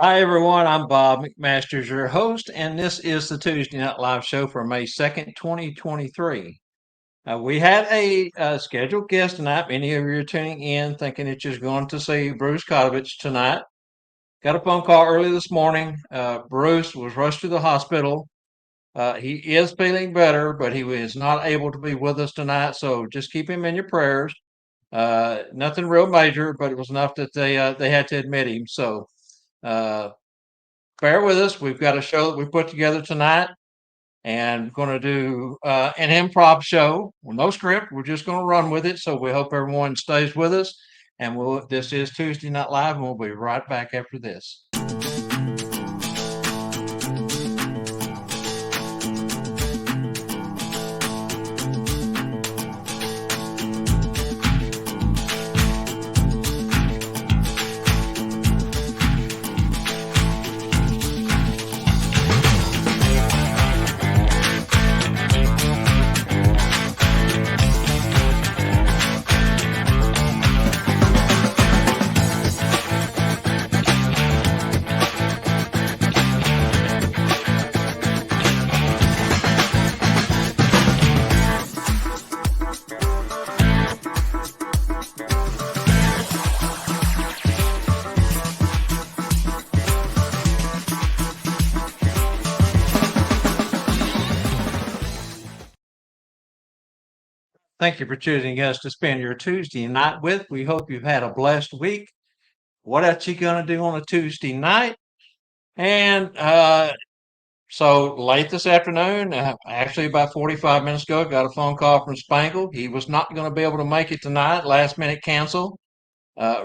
Hi, everyone. I'm Bob McMasters, your host, and this is the Tuesday Night Live show for May 2nd, 2023. We had a scheduled guest tonight. Many of you are tuning in thinking that you're going to see Bruce Kotovich tonight. Got a phone call early this morning. Bruce was rushed to the hospital. He is feeling better, but he is not able to be with us tonight, so just keep him in your prayers. Nothing real major, but it was enough that they had to admit him. So uh, bear with us. We've got a show that we put together tonight and going to do an improv show with no script. We're just going to run with it. So we hope everyone stays with us. And this is Tuesday Night Live, and we'll be right back after this. Thank you for choosing us to spend your Tuesday night with. We hope you've had a blessed week. What else you going to do on a Tuesday night? And so late this afternoon, actually about 45 minutes ago, got a phone call from Spangle. He was not going to be able to make it tonight, last minute cancel.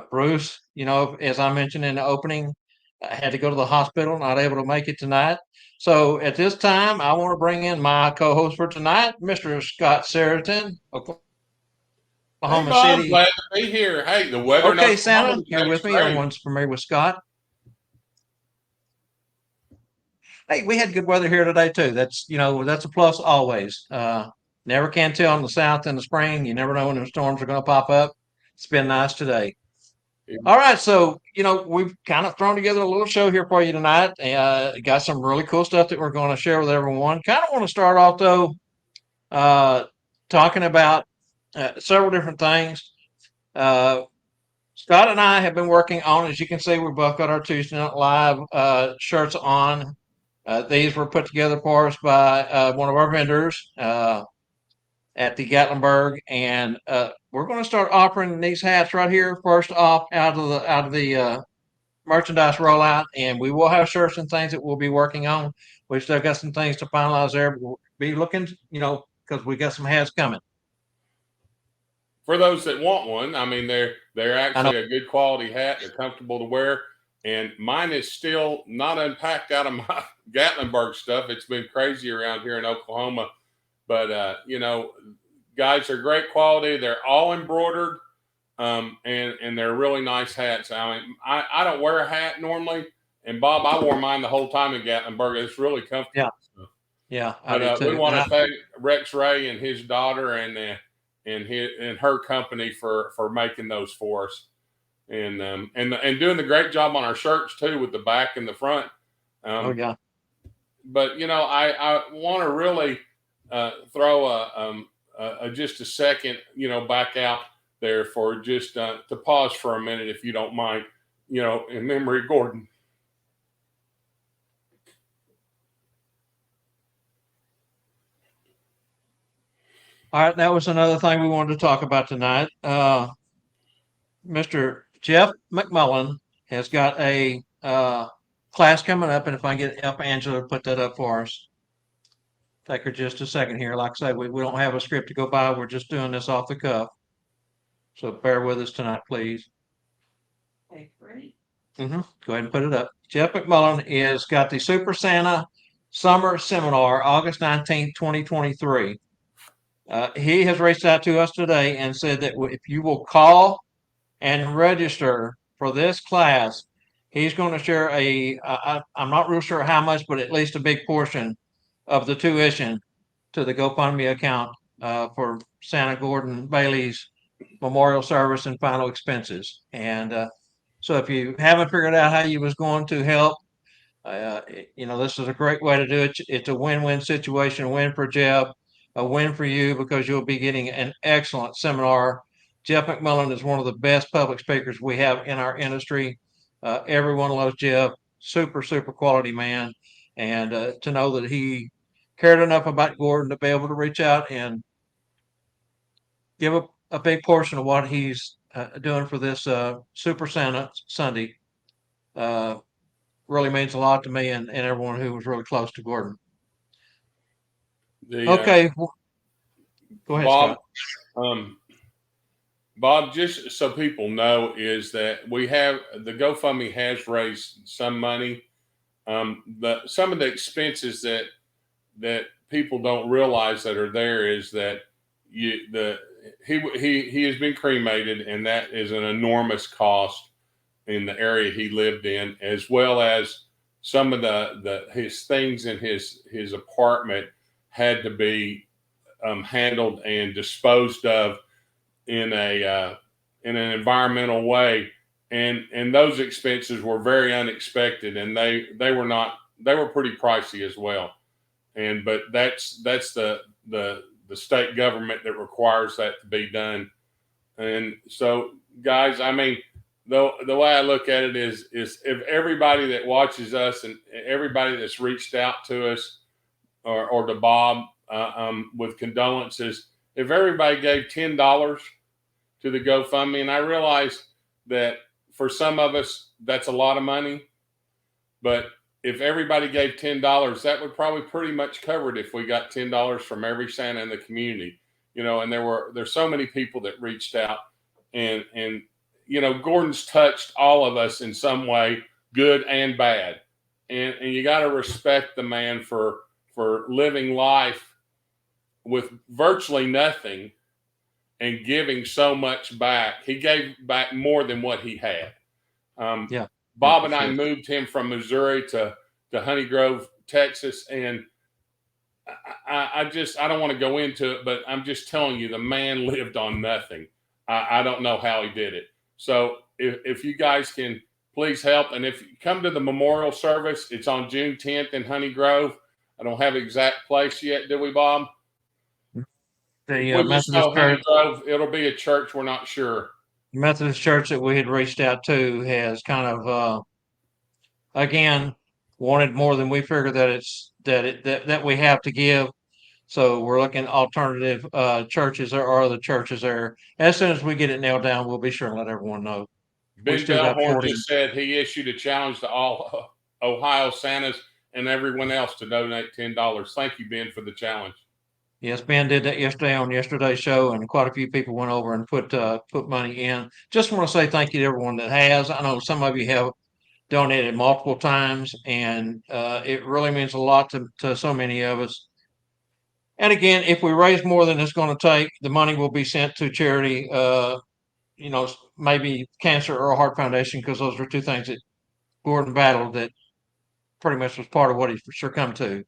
Bruce, as I mentioned in the opening, had to go to the hospital, not able to make it tonight. So at this time, I want to bring in my co-host for tonight, Mr. Scott Saraton, Hey, Oklahoma Bob, City. glad to be here. Hey, the weather in Okay, Oklahoma Santa, you're today's with me. great. Everyone's familiar with Scott. Hey, we had good weather here today too. That's a plus always. Never can tell in the south in the spring. You never know when the storms are going to pop up. It's been nice today. All right, so we've kind of thrown together a little show here for you tonight. Got some really cool stuff that we're going to share with everyone. Kind of want to start off though, uh, talking about several different things. Uh, Scott and I have been working on, as you can see, we both got our Tuesday Night Live shirts on. These were put together for us by one of our vendors at the Gatlinburg, and we're going to start offering these hats right here first off out of the merchandise rollout, and we will have shirts and things that we'll be working on. We've still got some things to finalize there. But we'll be looking, because we got some hats coming. For those that want one, I mean they're I know. actually a good quality hat. They're comfortable to wear, and mine is still not unpacked out of my Gatlinburg stuff. It's been crazy around here in Oklahoma, but guys, are great quality. They're all embroidered, and they're really nice hats. I mean, I don't wear a hat normally, and Bob, I wore mine the whole time in Gatlinburg. It's really Yeah, comfortable. yeah, I But do we too. want to thank Rex Ray and his daughter and her company for making those for us, and doing the great job on our shirts too, with the back and the front. Oh Um, yeah. but I want to really throw just a second, back out there for just to pause for a minute, if you don't mind, in memory of Gordon. All right, that was another thing we wanted to talk about tonight. Mr. Jeff McMullen has got a class coming up, and if I get up Angela to put that up for us. Take her just a second here. Like I say, we don't have a script to go by. We're just doing this off the cuff. So bear with us tonight, please. Okay, ready? Go ahead and put it up. Jeff McMullen is got the Super Santa Summer Seminar, August 19th, 2023. He has reached out to us today and said that if you will call and register for this class, he's going to share I'm not real sure how much, but at least a big portion of the tuition to the GoFundMe account for Santa Gordon Bailey's memorial service and final expenses. And So if you haven't figured out how you was going to help, this is a great way to do it. It's a win-win situation, a win for Jeff, a win for you because you'll be getting an excellent seminar. Jeff McMillan is one of the best public speakers we have in our industry. Everyone loves Jeff, super, super quality man. And to know that he cared enough about Gordon to be able to reach out and give a big portion of what he's doing for this Super Santa Sunday uh, really means a lot to me and everyone who was really close to Gordon. The Okay, go ahead, Bob, Scott. um, Bob, just so people know, is that we have the GoFundMe has raised some money. But some of the expenses that people don't realize that are there is that he has been cremated, and that is an enormous cost in the area he lived in, as well as some of the his things in his apartment had to be handled and disposed of in an environmental way, and those expenses were very unexpected, and they were not they were pretty pricey as well. And but that's the state government that requires that to be done. And so, guys, I mean, the way I look at it is if everybody that watches us and everybody that's reached out to us or to Bob with condolences, if everybody gave $10 to the GoFundMe, and I realize that for some of us that's a lot of money, but if everybody gave $10, that would probably pretty much cover it if we got $10 from every Santa in the community. And there's so many people that reached out, and Gordon's touched all of us in some way, good and bad, and you got to respect the man for living life with virtually nothing and giving so much back. He gave back more than what he had. Yeah, yeah, Bob for and I sure. moved him from Missouri to Honey Grove, Texas, and I don't want to go into it, but I'm just telling you, the man lived on nothing. I don't know how he did it. So if you guys can please help, and if you come to the memorial service, it's on June 10th in Honey Grove. I don't have exact place yet, do we, Bob? The We just Methodist know Honey Church, Grove. It'll be a church. We're not sure. Methodist Church that we had reached out to has kind of again wanted more than we figured that that we have to give. So we're looking at alternative churches or other churches there. As soon as we get it nailed down, we'll be sure and let everyone know. We Ben still got Bellhorn 40. just said he issued a challenge to all Ohio Santas and everyone else to donate $10. Thank you, Ben, for the challenge. Yes, Ben did that yesterday on yesterday's show, and quite a few people went over and put money in. Just want to say thank you to everyone that has. I know some of you have donated multiple times, and it really means a lot to so many of us. And again, if we raise more than it's going to take, the money will be sent to charity. Maybe cancer or a heart foundation, because those are two things that Gordon battled that pretty much was part of what he succumbed to.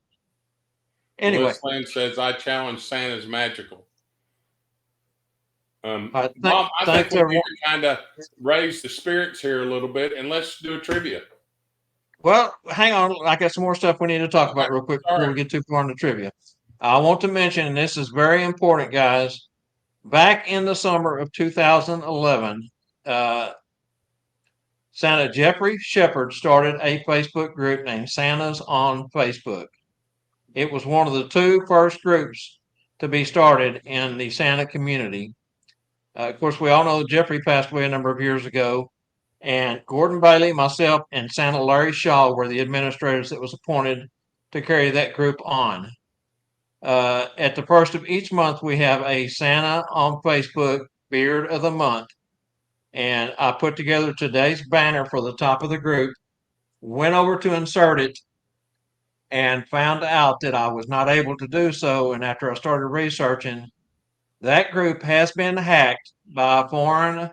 Anyway, Bliss Lynn says, I challenge Santa's magical. thank, Bob, I think thanks we need everyone. to kind of raise the spirits here a little bit, and let's do a trivia. Well, hang on. I got some more stuff we need to talk Okay, about real quick before sorry. we get too far into trivia. I want to mention, and this is very important, guys. Back in the summer of 2011, uh, Santa Jeffrey Shepard started a Facebook group named Santas on Facebook. It was one of the two first groups to be started in the Santa community. Of course, we all know Jeffrey passed away a number of years ago, and Gordon Bailey, myself, and Santa Larry Shaw were the administrators that was appointed to carry that group on. At the first of each month, we have a Santa on Facebook Beard of the Month, and I put together today's banner for the top of the group, went over to insert it, and found out that I was not able to do so. And after I started researching, that group has been hacked by a foreign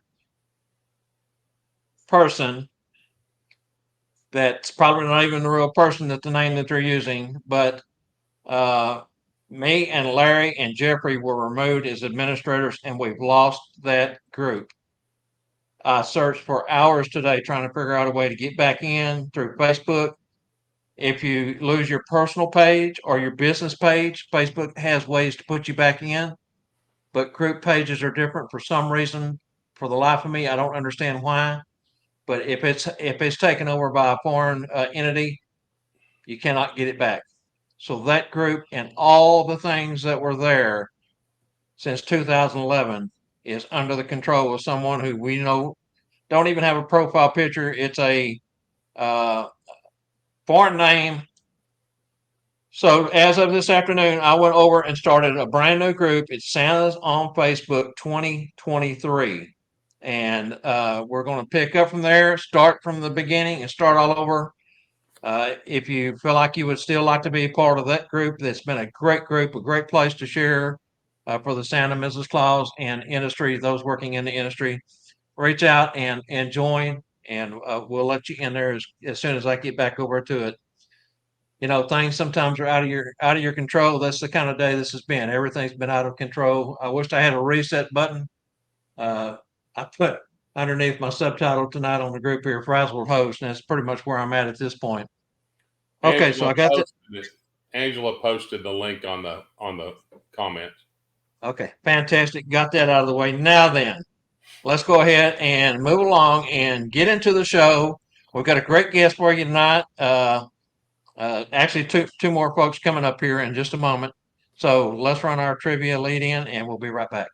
person that's probably not even the real person that the name that they're using, but uh, me and Larry and Jeffrey were removed as administrators, and we've lost that group. I searched for hours today trying to figure out a way to get back in through Facebook. If you lose your personal page or your business page, Facebook has ways to put you back in, but group pages are different for some reason. For the life of me, I don't understand why. But if it's taken over by a foreign entity, you cannot get it back. So that group and all the things that were there since 2011 is under the control of someone who we know don't even have a profile picture. It's a uh, foreign name. So as of this afternoon, I went over and started a brand new group. It's Santa's on Facebook 2023. And we're going to pick up from there, start from the beginning, and start all over. If you feel like you would still like to be a part of that group, that's been a great group, a great place to share for the Santa Mrs. Claus and industry, those working in the industry, reach out and join, and we'll let you in there as soon as I get back over to it. Things sometimes are out of your control. That's the kind of day this has been. Everything's been out of control. I wished I had a reset button. Uh, I put underneath my subtitle tonight on the group here, frazzled host, and that's pretty much where I'm at this point. Okay, so Angela I got the posted it. Angela posted the link on the comments. okay, fantastic. Got that out of the way. Now then, let's go ahead and move along and get into the show. We've got a great guest for you tonight. Actually, two more folks coming up here in just a moment. So let's run our trivia lead in, and we'll be right back.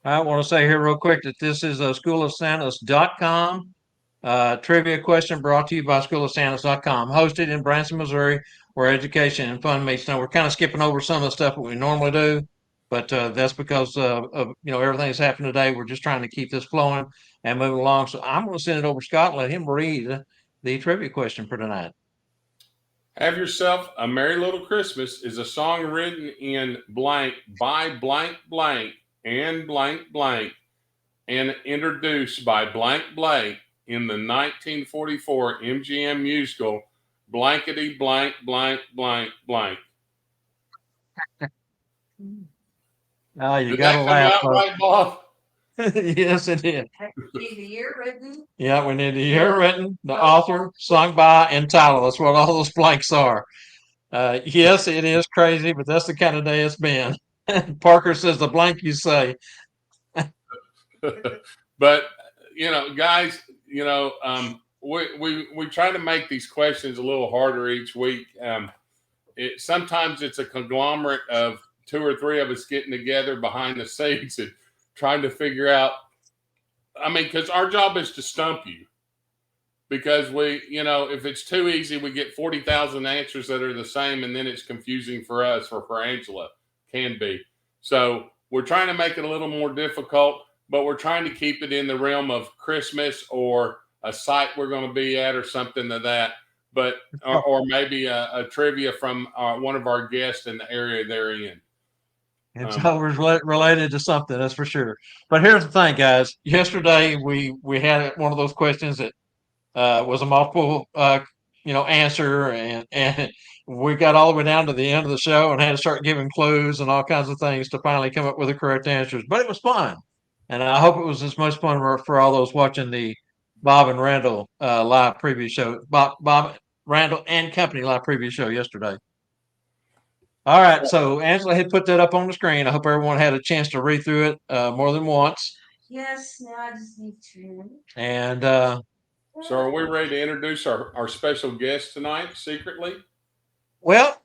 I want to say here real quick that this is schoolofsantas.com. Trivia question brought to you by schoolofsantas.com, hosted in Branson, Missouri, where education and fun meets. Now, we're kind of skipping over some of the stuff that we normally do, but that's because of everything that's happened today. We're just trying to keep this flowing and moving along. So I'm going to send it over to Scott and let him read the trivia question for tonight. Have Yourself a Merry Little Christmas is a song written in blank by blank blank and blank blank and introduced by blank blank in the 1944 MGM musical Blankety Blank Blank Blank Blank. Oh, you Did got to that come laugh, out folks. right, Bob? Yes, it did. Need the year written? Yeah, we need the year written, the author, sung by, and title. That's what all those blanks are. Yes, it is crazy, but that's the kind of day it's been. Parker says the blank you say. But guys, we try to make these questions a little harder each week. Sometimes it's a conglomerate of two or three of us getting together behind the scenes and trying to figure out. I mean, because our job is to stump you. Because if it's too easy, we get 40,000 answers that are the same, and then it's confusing for us or for Angela. Can be. So we're trying to make it a little more difficult, but we're trying to keep it in the realm of Christmas or a site we're going to be at or something to that. But or maybe a trivia from one of our guests in the area they're in. It's always related to something, that's for sure. But here's the thing, guys. Yesterday we had one of those questions that was a multiple answer, and we got all the way down to the end of the show and had to start giving clues and all kinds of things to finally come up with the correct answers. But it was fun, and I hope it was as much fun for all those watching the Bob and Randall live preview show. Bob Randall and Company live preview show yesterday. All right, so Angela had put that up on the screen. I hope everyone had a chance to read through it more than once. Yes, now I just need to. And So are we ready to introduce our special guest tonight secretly? well,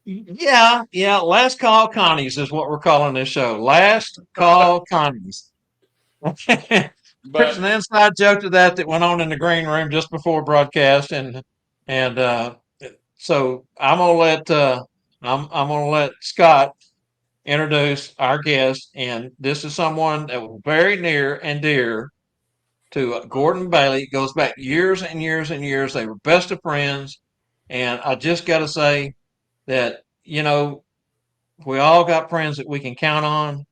yeah. Last call Connie's is what we're calling this show. Last call Connie's. There's But an inside joke to that went on in the green room just before broadcast, and so I'm gonna let Scott introduce our guest. And this is someone that was very near and dear to Gordon Bailey. It goes back years and years and years. They were best of friends. And I just got to say that, we all got friends that we can count on.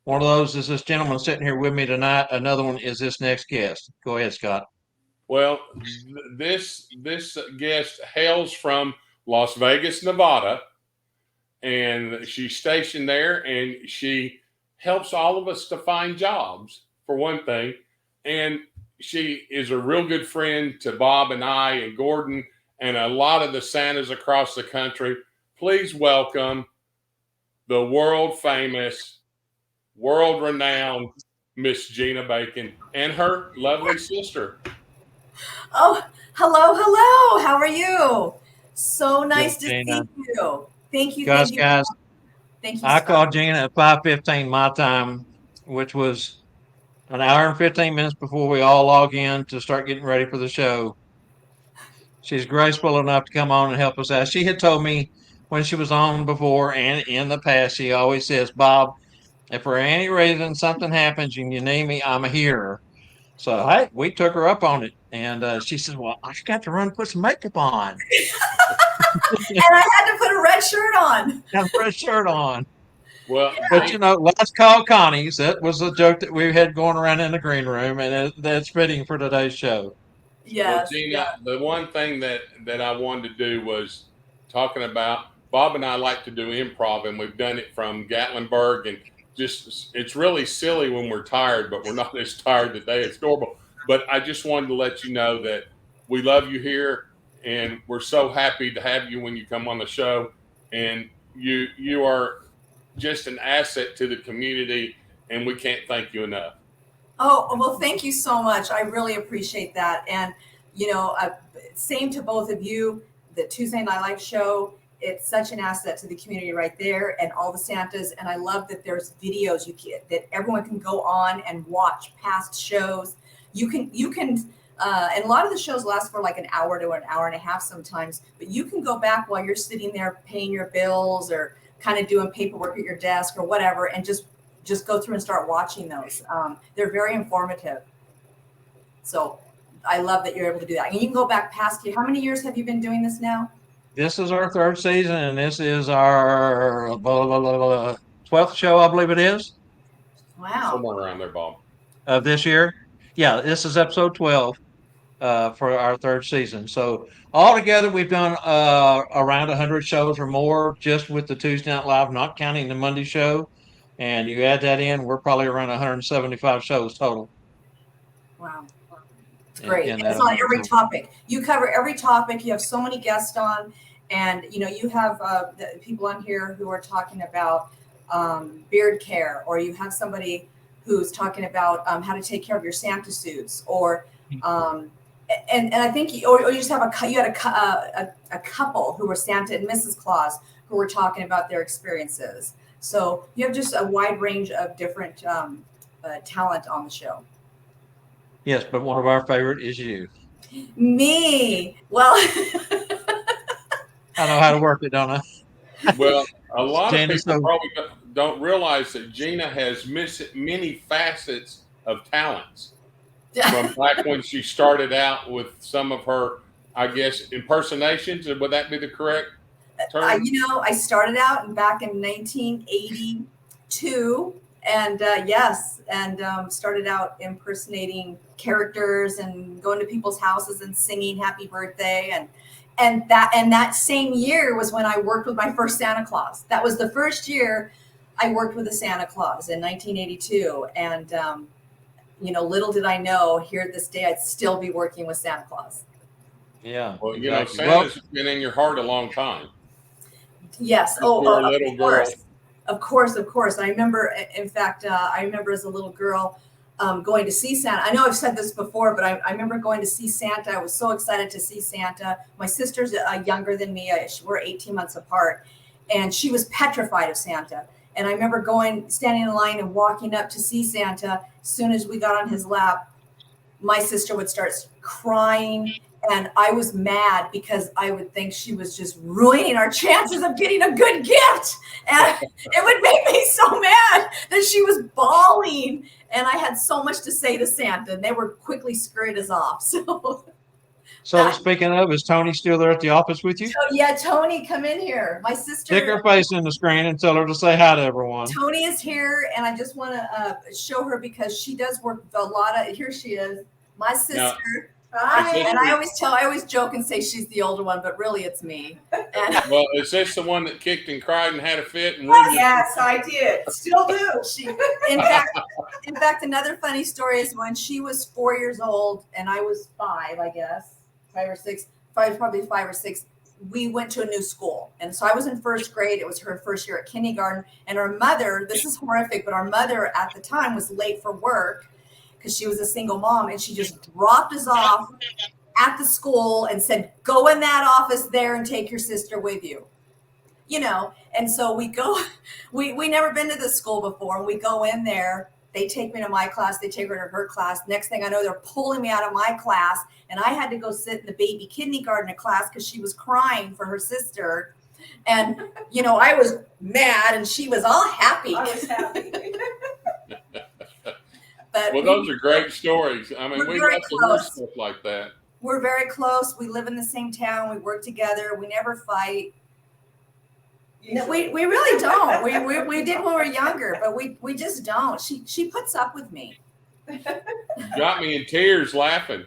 One of those is this gentleman sitting here with me tonight. Another one is this next guest. Go ahead, Scott. Well, this guest hails from Las Vegas, Nevada, and she's stationed there, and she helps all of us to find jobs for one thing, and she is a real good friend to Bob and I and Gordon and a lot of the Santas across the country. Please welcome the world famous, world renowned Miss Gina Bacon and her lovely sister. Oh, hello. How are you? So nice to Gina. see you. Thank you. Guys, Thank you. guys, Thank you. I Scott. called Gina at 5:15 my time, which was an hour and 15 minutes before we all log in to start getting ready for the show. She's graceful enough to come on and help us out. She had told me when she was on before and in the past, she always says, Bob, if for any reason something happens and you need me, I'm here. So hey, we took her up on it. And she says, well, I got to run put some makeup on. And I had to put a red shirt on. Got a fresh shirt on. Well, But last call Connie's. That was a joke that we had going around in the green room, and that's fitting for today's show. Well, Yes. Gina, Yeah. the one thing that I wanted to do was talking about Bob and I like to do improv, and we've done it from Gatlinburg, and just it's really silly when we're tired, but we're not as tired today as normal. But I just wanted to let you know that we love you here, and we're so happy to have you when you come on the show, and you are just an asset to the community, and we can't thank you enough. Oh, well, thank you so much. I really appreciate that. And, same to both of you. The Tuesday Night Live show, it's such an asset to the community right there and all the Santas. And I love that there's videos that everyone can go on and watch past shows. You can, and a lot of the shows last for like an hour to an hour and a half sometimes, but you can go back while you're sitting there paying your bills or kind of doing paperwork at your desk or whatever, and just go through and start watching those. They're very informative. So I love that you're able to do that. And you can go back past here. How many years have you been doing this now? This is our third season, and this is our 12th show, I believe it is, Wow. Somewhere around there, Bob. of this year. Yeah, this is episode 12 for our third season. So altogether, we've done around 100 shows or more just with the Tuesday Night Live, not counting the Monday show. And you add that in, we're probably around 175 shows total. Wow. It's great. in And it's that on every amount. topic. You cover every topic. You have so many guests on. And, you have the people on here who are talking about beard care, or you have somebody who's talking about how to take care of your Santa suits, or and I think, or you just have a couple who were Santa and Mrs. Claus who were talking about their experiences. So you have just a wide range of different talent on the show. Yes, but one of our favorite is you. Me. Well, I know how to work it, don't I? Well, a lot of Gina, people so- probably don't realize that Gina has many facets of talents from back when she started out with some of her, I guess, impersonations. Would that be the correct term? I started out back in 1982, and started out impersonating characters and going to people's houses and singing "Happy Birthday," and that same year was when I worked with my first Santa Claus. That was the first year I worked with a Santa Claus in 1982, and little did I know, here this day I'd still be working with Santa Claus. Yeah. Well, exactly. Santa's been in your heart a long time. Yes. Since you were a little girl. Of course. I remember, in fact, as a little girl going to see Santa. I know I've said this before, but I remember going to see Santa. I was so excited to see Santa. My sister's younger than me. We're 18 months apart. And she was petrified of Santa. And I remember standing in line and walking up to see Santa. As soon as we got on his lap, my sister would start crying And I was mad because I would think she was just ruining our chances of getting a good gift. And it would make me so mad that she was bawling. And I had so much to say to Santa, and they were quickly scurried us off. So speaking of, is Tony still there at the office with you? So yeah, Tony, come in here. My sister. Stick her face in the screen and tell her to say hi to everyone. Tony is here, and I just want to show her because she does work a lot of. Here she is, my sister. Now, Hi. And I always joke and say she's the older one, but really it's me. And well, is this the one that kicked and cried and had a fit? And Yes, I did. Still do. in fact, another funny story is when she was 4 years old and I was 5, I guess, 5 or 6, probably 5 or 6. We went to a new school. And so I was in first grade. It was her first year at kindergarten. And her mother, this is horrific, but our mother at the time was late for work because she was a single mom. And she just dropped us off at the school and said, go in that office there and take your sister with you. You know, and so we go, we never been to this school before. And we go in there. They take me to my class. They take her to her class. Next thing I know, they're pulling me out of my class. And I had to go sit in the baby kindergarten class because she was crying for her sister. And, you know, I was mad and she was all happy. I was happy. But well, those are great stories. I mean, We're we very love to hear close. stuff like that. We're very close. We live in the same town. We work together. We never fight. No, we really don't. We did when we were younger, but we just don't. She puts up with me. Got me in tears laughing.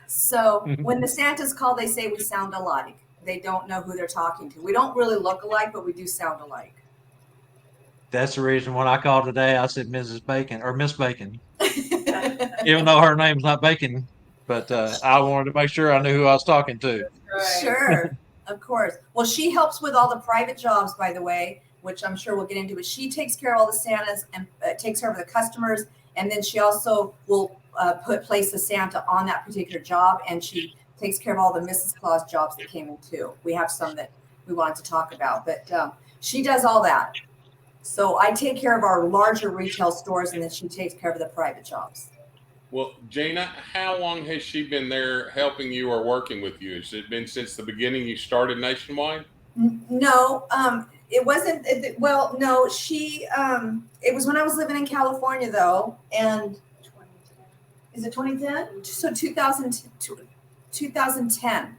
So when the Santas call, they say we sound alike. They don't know who they're talking to. We don't really look alike, but we do sound alike. That's the reason when I called today, I said Mrs. Bacon or Miss Bacon, even though her name's not Bacon. But I wanted to make sure I knew who I was talking to. Right. Sure, of course. Well, she helps with all the private jobs, by the way, which I'm sure we'll get into. But she takes care of all the Santas and takes care of the customers. And then she also will place a Santa on that particular job. And she takes care of all the Mrs. Claus jobs that came in too. We have some that we wanted to talk about. But she does all that. So I take care of our larger retail stores, and then she takes care of the private jobs. Well, Gina, how long has she been there helping you or working with you? Has it been since the beginning you started Nationwide? No, it wasn't. Well, no, she. It was when I was living in California, though, and is it 2010? So 2010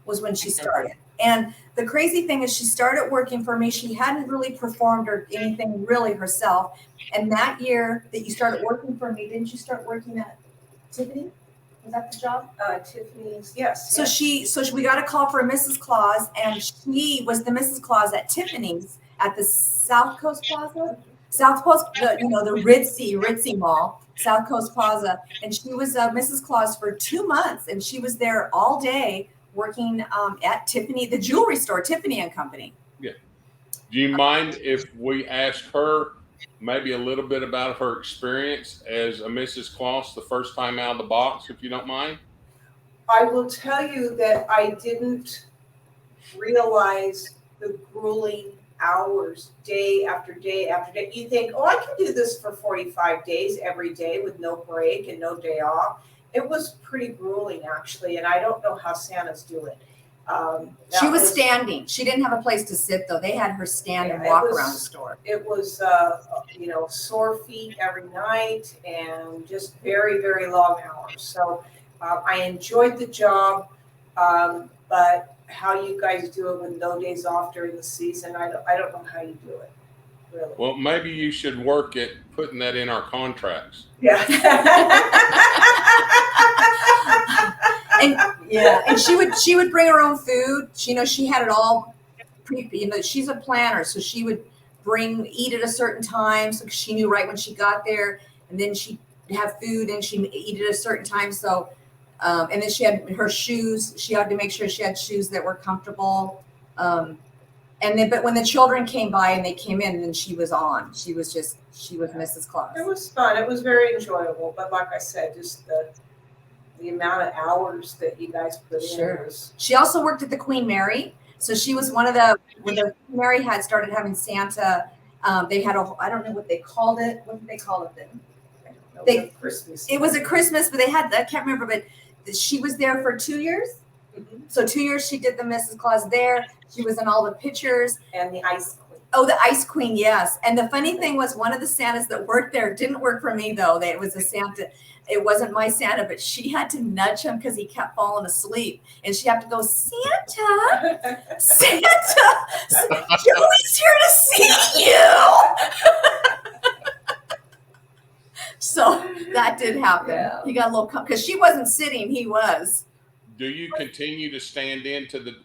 was when she started. And the crazy thing is she started working for me. She hadn't really performed or anything really herself. And that year that you started working for me, didn't you start working at Tiffany? Was that the job? Tiffany's, yes. So we got a call for a Mrs. Claus, and she was the Mrs. Claus at Tiffany's at the South Coast Plaza. South Coast, the Ritzy Mall, South Coast Plaza. And she was Mrs. Claus for 2 months, and she was there all day working at Tiffany, the jewelry store, Tiffany and Company. Yeah. Do you mind if we ask her maybe a little bit about her experience as a Mrs. Claus the first time out of the box, if you don't mind? I will tell you that I didn't realize the grueling hours day after day after day. You think, oh, I can do this for 45 days every day with no break and no day off. It was pretty grueling, actually, and I don't know how Santas do it. She was standing. She didn't have a place to sit, though. They had her stand and walk around the store. It was, sore feet every night and just very, very long hours. So I enjoyed the job, but how you guys do it with no days off during the season, I don't know how you do it, really. Well, maybe you should work at putting that in our contracts. Yeah. And she would bring her own food. She had it all she's a planner, so she would eat at a certain time, so she knew right when she got there, and then she'd have food and she'd eat at a certain time. So and then she had her shoes. She had to make sure she had shoes that were comfortable. But when the children came by and they came in, then she was on. She was Mrs. Claus. It was fun. It was very enjoyable. But like I said, just the amount of hours that you guys put in was. She also worked at the Queen Mary. So she was when the Queen Mary had started having Santa, they had I don't know what they called it. What did they call it then? They- was a Christmas. It was a Christmas, but they had, I can't remember, but she was there for 2 years. Mhm. So 2 years she did the Mrs. Claus there. She was in all the pictures. And the ice queen. Oh, the Ice Queen, yes. And the funny thing was, one of the Santas that worked there didn't work for me, though. It was a Santa. It wasn't my Santa, but she had to nudge him because he kept falling asleep. And she had to go, Santa, Santa, Joey's here to see you. So that did happen. Yeah. He got a little, because she wasn't sitting, he was. Do you continue to stand in to the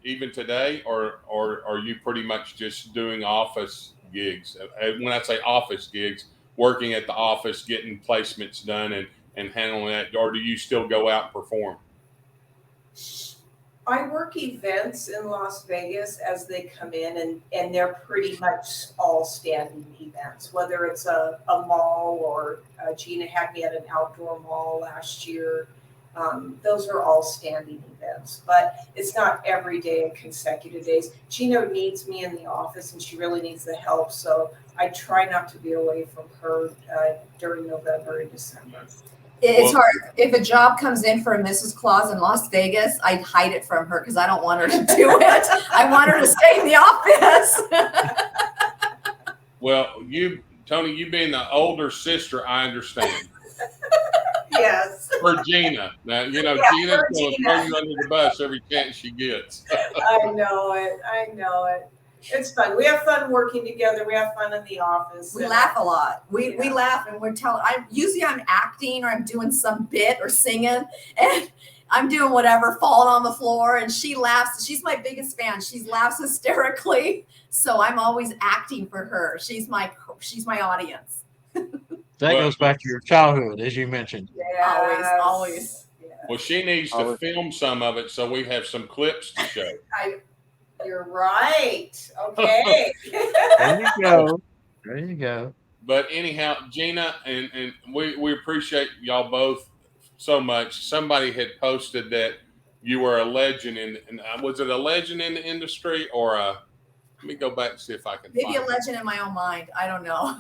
even today, or are you pretty much just doing office gigs? When I say office gigs, working at the office, getting placements done and handling that, or do you still go out and perform? I work events in Las Vegas as they come in, and they're pretty much all standing events, whether it's a mall or Gina had me at an outdoor mall last year. Those are all standing events, but it's not every day and consecutive days. Gina needs me in the office and she really needs the help, so I try not to be away from her during November and December. It's hard. If a job comes in for a Mrs. Claus in Las Vegas, I'd hide it from her because I don't want her to do it. I want her to stay in the office. Well, Tony, you being the older sister, I understand. Yes. For Gina. Now, Yeah, Gina's for going to Gina. throw you under the bus every chance she gets. I know it. It's fun. We have fun working together. We have fun in the office. We And laugh a lot. We Yeah. laugh and we're telling. I'm acting or I'm doing some bit or singing, and I'm doing whatever, falling on the floor, and she laughs. She's my biggest fan. She laughs hysterically, so I'm always acting for her. She's my audience. That Well- goes back to your childhood, as you mentioned. Yes. Always. Yeah. Well, she needs to film some of it so we have some clips to show. You're right. Okay. There you go. There you go. But anyhow, Gina, and we appreciate y'all both so much. Somebody had posted that you were a legend was it a legend in the industry or let me go back and see if I can Maybe a find legend in my own mind. I don't know.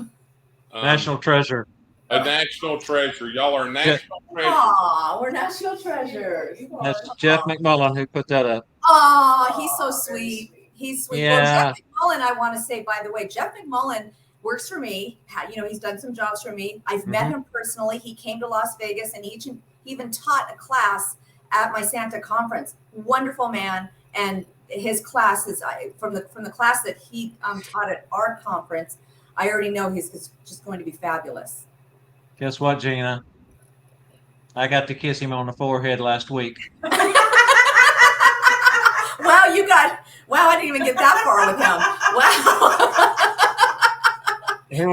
it. National treasure. A national treasure. Y'all are national treasure. Aw, we're national treasures. That's Jeff McMullen who put that up. Oh, he's so Aw, sweet. very He's sweet. Yeah. Well, Jeff McMullen, I want to say, by the way, Jeff McMullen works for me. He's done some jobs for me. I've met him personally. He came to Las Vegas and he even taught a class at my Santa conference. Wonderful man. And his class is from the class that he taught at our conference. I already know he's just going to be fabulous. Guess what, Gina? I got to kiss him on the forehead last week. Wow, I didn't even get that far with him. Wow. He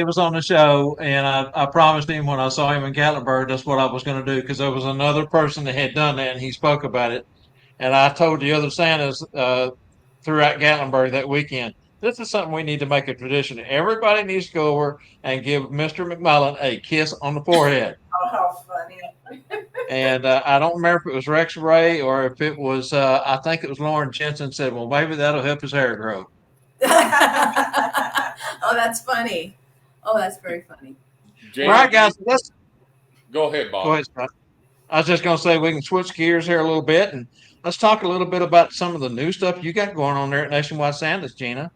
was on the show, and I promised him when I saw him in Gatlinburg that's what I was going to do, because there was another person that had done that, and he spoke about it. And I told the other Santas throughout Gatlinburg that weekend, this is something we need to make a tradition. Everybody needs to go over and give Mr. McMullen a kiss on the forehead. Oh, how funny. And I don't remember if it was Rex Ray or if it was, I think it was Lauren Jensen said, well, maybe that'll help his hair grow. Oh, that's funny. Oh, that's very funny. Gina, All right, guys, let's go ahead, Bob. go ahead, Scott. I was just going to say we can switch gears here a little bit and let's talk a little bit about some of the new stuff you got going on there at Nationwide Santas, Gina.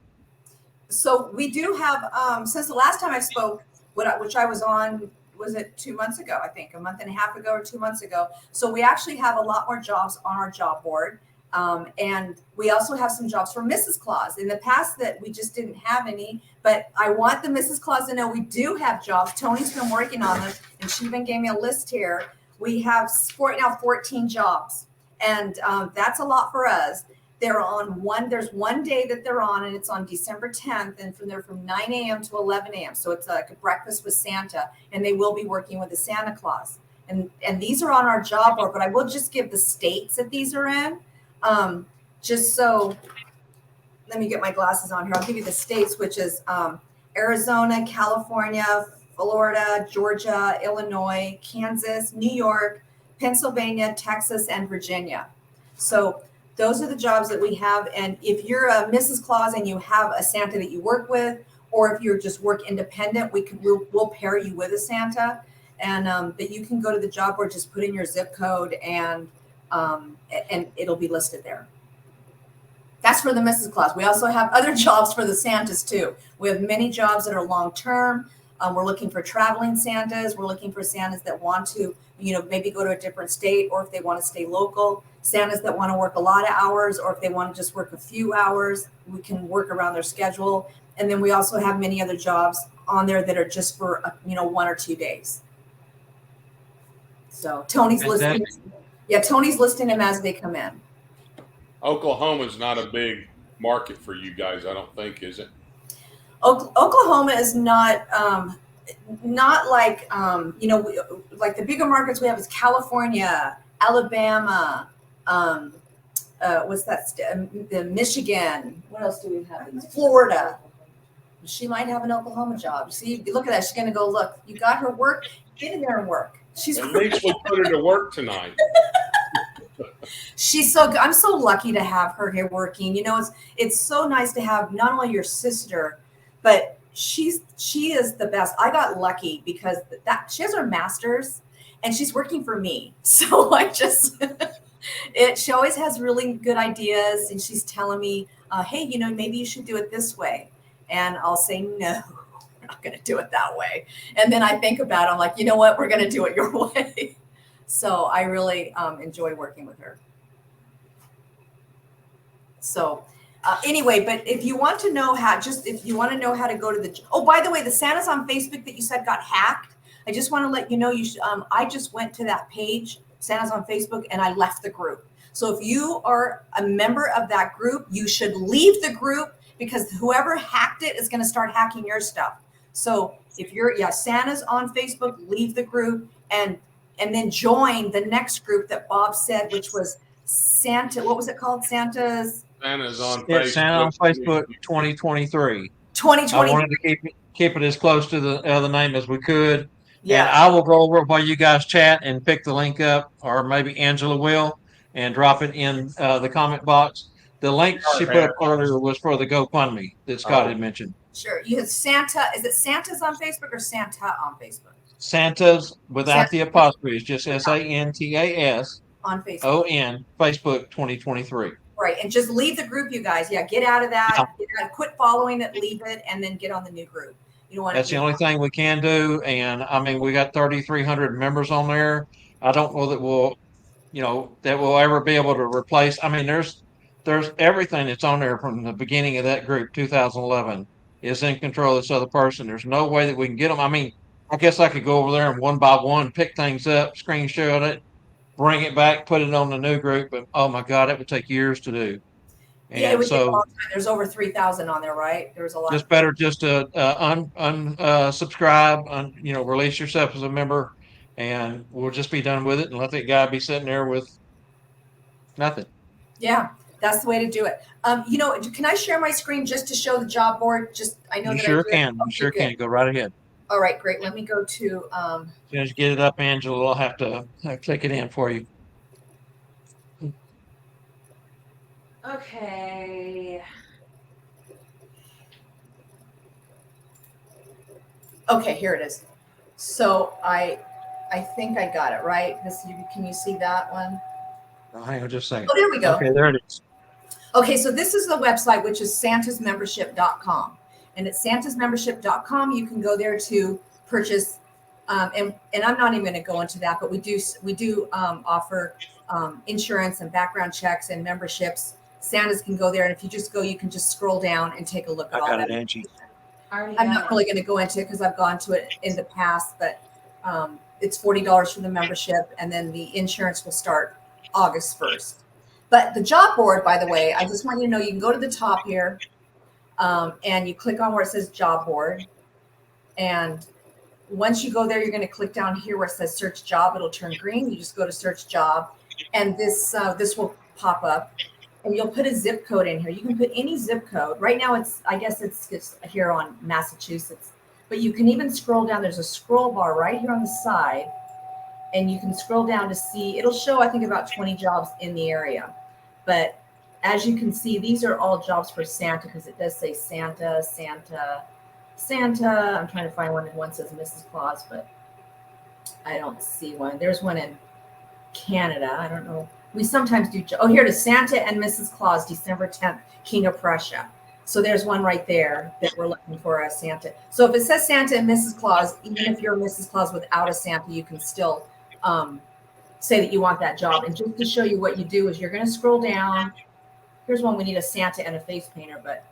So we do have, since the last time I spoke, which I was on, was it 2 months ago? I think a month and a half ago or 2 months ago. So we actually have a lot more jobs on our job board. And we also have some jobs for Mrs. Claus. In the past that we just didn't have any, but I want the Mrs. Claus to know we do have jobs. Tony's been working on them and she even gave me a list here. We have right now 14 jobs and that's a lot for us. There's one day that they're on and it's on December 10th and from 9 a.m. to 11 a.m. So it's like a breakfast with Santa and they will be working with the Santa Claus. And these are on our job board, but I will just give the states that these are in. Just so, let me get my glasses on here. I'll give you the states, which is Arizona, California, Florida, Georgia, Illinois, Kansas, New York, Pennsylvania, Texas, and Virginia. So those are the jobs that we have. And if you're a Mrs. Claus and you have a Santa that you work with, or if you're just work independent, we'll pair you with a Santa, and that you can go to the job board, just put in your zip code, and it'll be listed there. That's for the Mrs. Claus. We also have other jobs for the Santas too. We have many jobs that are long-term. We're looking for traveling Santas. We're looking for Santas that want to, maybe go to a different state, or if they want to stay local. Santas that want to work a lot of hours, or if they want to just work a few hours, we can work around their schedule. And then we also have many other jobs on there that are just for, 1 or 2 days. So Tony's listing. Yeah, Tony's listing them as they come in. Oklahoma's not a big market for you guys, I don't think, is it? Oklahoma is not like like the bigger markets we have is California, Alabama, what's that? The Michigan. What else do we have? Florida. She might have an Oklahoma job. See, look at that. She's going to go, look, you got her work. Get in there and work. At least we put her to work tonight. She's so good. I'm so lucky to have her here working. It's so nice to have not only your sister, but she is the best. I got lucky because she has her master's and she's working for me. So I just she always has really good ideas, and she's telling me, hey, maybe you should do it this way. And I'll say, no, we're not going to do it that way. And then I think about it. I'm like, you know what? We're going to do it your way. So I really enjoy working with her. So anyway, but if you want to know how to go to the, by the way, the Santas on Facebook that you said got hacked, I just want to let you know, I just went to that page, Santas on Facebook, and I left the group. So if you are a member of that group, you should leave the group, because whoever hacked it is going to start hacking your stuff. So if you're, Santa's on Facebook, leave the group and then join the next group that Bob said, which was Santa. What was it called? Santa's on Facebook. Santa on Facebook 2023. 2020. I wanted to keep it as close to the other name as we could. Yeah. And I will go over while you guys chat and pick the link up, or maybe Angela will, and drop it in the comment box. The link she put up earlier was for the GoFundMe that Scott had mentioned. Sure. You have Santa. Is it Santa's on Facebook or Santa on Facebook? Santa's without the apostrophe. It's just SANTAS on Facebook. ON Facebook 2023. Right. And just leave the group, you guys. Yeah. Get out of that. Quit following it, leave it, and then get on the new group. You don't want That's the only thing we can do. And I mean, we got 3,300 members on there. I don't know that we'll ever be able to replace. I mean, there's everything that's on there from the beginning of that group, 2011, is in control of this other person. There's no way that we can get them. I mean, I guess I could go over there and one by one pick things up, screenshot it, bring it back, put it on the new group. But oh my God, it would take years to do. And it would take a long time. There's over 3,000 on there, right? There's a lot. It's better just to unsubscribe, release yourself as a member, and we'll just be done with it and let that guy be sitting there with nothing. Yeah, that's the way to do it. Can I share my screen just to show the job board? I know you that sure can. You sure can. Go right ahead. All right, great. Let me go to. As soon as you get it up, Angela, I'll have to click it in for you. Okay. Okay, here it is. So I think I got it right. Can you see that one? Oh, hang on just a second. Oh, there we go. Okay, there it is. Okay, so this is the website, which is santasmembership.com. And at santasmembership.com, you can go there to purchase. And I'm not even going to go into that, but we do offer insurance and background checks and memberships. Santas can go there, and if you just go, you can just scroll down and take a look at all that. I got it, Angie. I'm not really going to go into it because I've gone to it in the past, but it's $40 for the membership, and then the insurance will start August 1st. But the job board, by the way, I just want you to know, you can go to the top here and you click on where it says job board. And once you go there, you're going to click down here where it says search job. It'll turn green. You just go to search job, and this will pop up. And you'll put a zip code in here. You can put any zip code. Right now, I guess it's here on Massachusetts. But you can even scroll down. There's a scroll bar right here on the side. And you can scroll down to see. It'll show, I think, about 20 jobs in the area. But as you can see, these are all jobs for Santa, because it does say Santa, Santa. I'm trying to find one, and one says Mrs. Claus, but I don't see one. There's one in Canada. I don't know. We sometimes do. Oh, here it is, Santa and Mrs. Claus, December 10th, King of Prussia. So there's one right there that we're looking for a Santa. So if it says Santa and Mrs. Claus, even if you're Mrs. Claus without a Santa, you can still say that you want that job. And just to show you what you do is you're going to scroll down. Here's one. We need a Santa and a face painter. But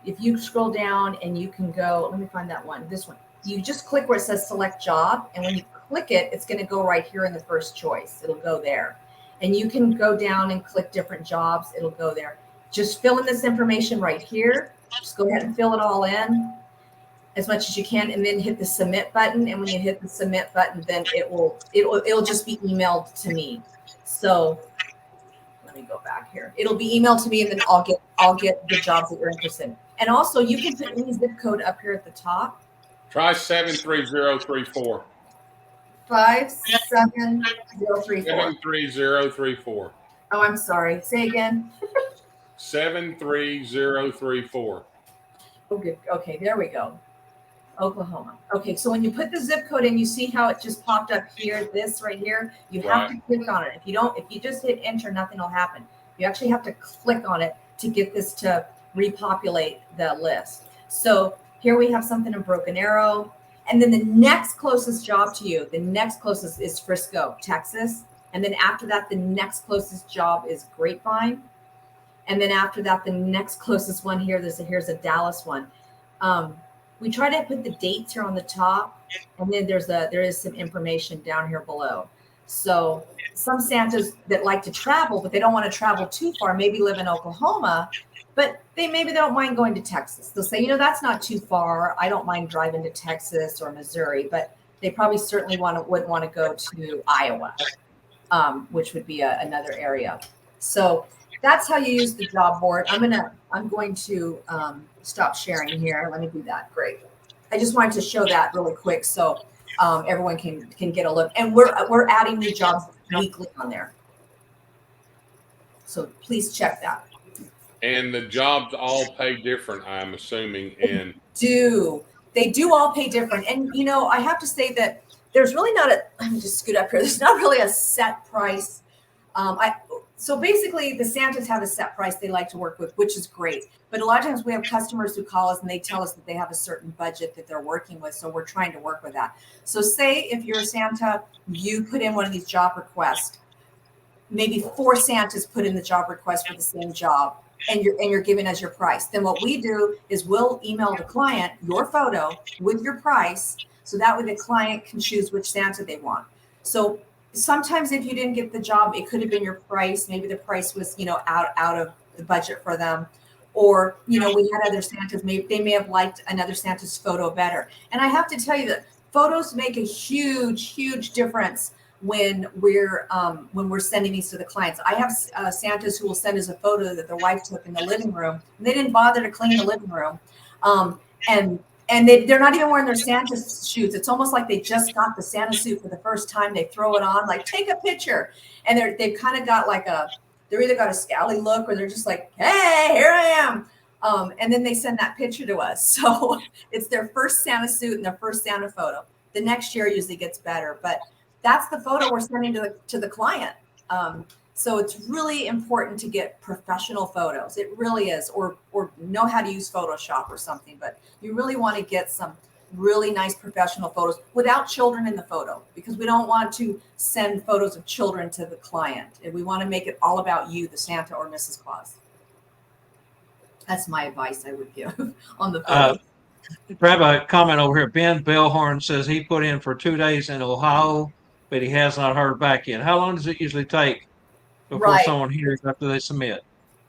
if you scroll down and you can go, let me find that one. This one. You just click where it says select job. And when you click it, it's going to go right here in the first choice. It'll go there. And you can go down and click different jobs. It'll go there. Just fill in this information right here. Just go ahead and fill it all in as much as you can, and then hit the submit button. And when you hit the submit button, then it'll just be emailed to me. So let me go back here. It'll be emailed to me, and then I'll get the jobs that you're interested in. And also, you can put any zip code up here at the top. Try 73034. 57034. 73034. Oh, I'm sorry. Say again. 73034. Oh, good. Okay, there we go. Oklahoma. Okay, so when you put the zip code in, you see how it just popped up here, this right here. You have to click on it. If you just hit enter, nothing will happen. You actually have to click on it to get this to repopulate the list. So here we have something in Broken Arrow. And then the next closest job to you, the next closest is Frisco, Texas. And then after that, the next closest job is Grapevine. And then after that, the next closest one here, here's a Dallas one. We try to put the dates here on the top, and then there is some information down here below. So some Santas that like to travel, but they don't want to travel too far, maybe live in Oklahoma, but they don't mind going to Texas. They'll say, that's not too far. I don't mind driving to Texas or Missouri, but they probably certainly wouldn't want to go to Iowa, which would be another area. So that's how you use the job board. I'm going to stop sharing here. Let me do that. Great. I just wanted to show that really quick so everyone can get a look. And we're adding new jobs weekly on there. So please check that. And the jobs all pay different, I'm assuming. And they do all pay different. And I have to say that there's really not let me just scoot up here. There's not really a set price. So basically, the Santas have a set price they like to work with, which is great. But a lot of times we have customers who call us and they tell us that they have a certain budget that they're working with. So we're trying to work with that. So say if you're a Santa, you put in one of these job requests, maybe 4 Santas put in the job request for the same job, and you're giving us your price. Then what we do is we'll email the client your photo with your price, so that way the client can choose which Santa they want. So sometimes if you didn't get the job, it could have been your price. Maybe the price was, out of the budget for them. Or, we had other Santas, they may have liked another Santa's photo better. And I have to tell you that photos make a huge, huge difference when we're sending these to the clients. I have Santas who will send us a photo that their wife took in the living room. And they didn't bother to clean the living room. And they're not even wearing their Santa suits. It's almost like they just got the Santa suit for the first time. They throw it on, like, take a picture. And they've kind of got they're either got a scally look or they're just like, hey, here I am. And then they send that picture to us. So it's their first Santa suit and their first Santa photo. The next year usually gets better, but that's the photo we're sending to the client. So it's really important to get professional photos. It really is, or know how to use Photoshop or something. But you really want to get some really nice professional photos without children in the photo, because we don't want to send photos of children to the client. And we want to make it all about you, the Santa or Mrs. Claus. That's my advice I would give on the photo. Grab a comment over here. Ben Bellhorn says he put in for 2 days in Ohio, but he has not heard back yet. How long does it usually take before someone hears after they submit?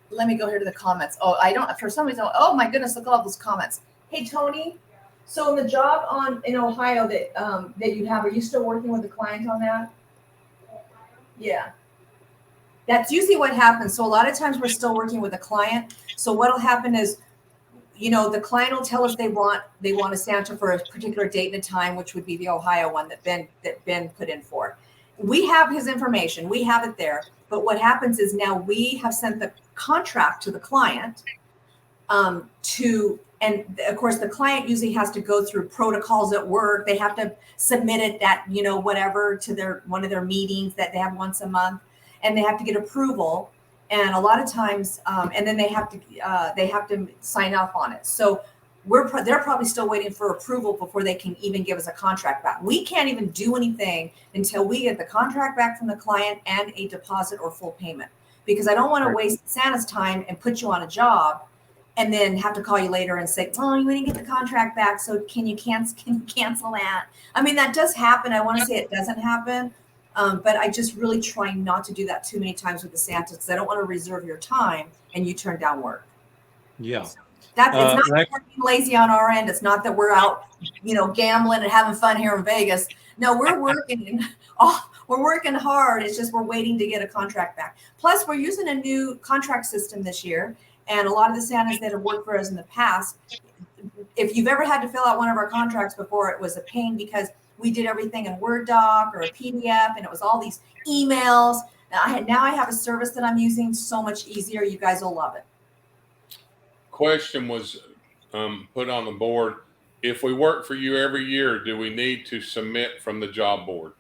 Let me go here to the comments. Oh, I don't, for some reason, oh my goodness, look at all those comments. Hey, Tony, so in the job in Ohio that you have, are you still working with the client on that? Yeah. That's usually what happens. So a lot of times we're still working with a client. So what'll happen is, the client will tell us they want a Santa for a particular date and a time, which would be the Ohio one that Ben put in for. We have his information. We have it there. But what happens is now we have sent the contract to the client to And of course, the client usually has to go through protocols at work. They have to submit it that, whatever to their one of their meetings that they have once a month, and they have to get approval. And a lot of times, and then they have to sign off on it. So they're probably still waiting for approval before they can even give us a contract back. We can't even do anything until we get the contract back from the client and a deposit or full payment, because I don't want to waste Santa's time and put you on a job and then have to call you later and say, oh, you didn't get the contract back, so can you cancel that? I mean, that does happen. I want to say it doesn't happen, but I just really try not to do that too many times with the Santas, because I don't want to reserve your time and you turn down work. Yeah. It's not that we're being lazy on our end. It's not that we're out, gambling and having fun here in Vegas. No, we're working. We're working hard. It's just we're waiting to get a contract back. Plus, we're using a new contract system this year, and a lot of the Santas that have worked for us in the past, if you've ever had to fill out one of our contracts before, it was a pain because we did everything in Word doc or a PDF, and it was all these emails. Now I have a service that I'm using, so much easier. You guys will love it. Question was put on the board. If we work for you every year, do we need to submit from the job board?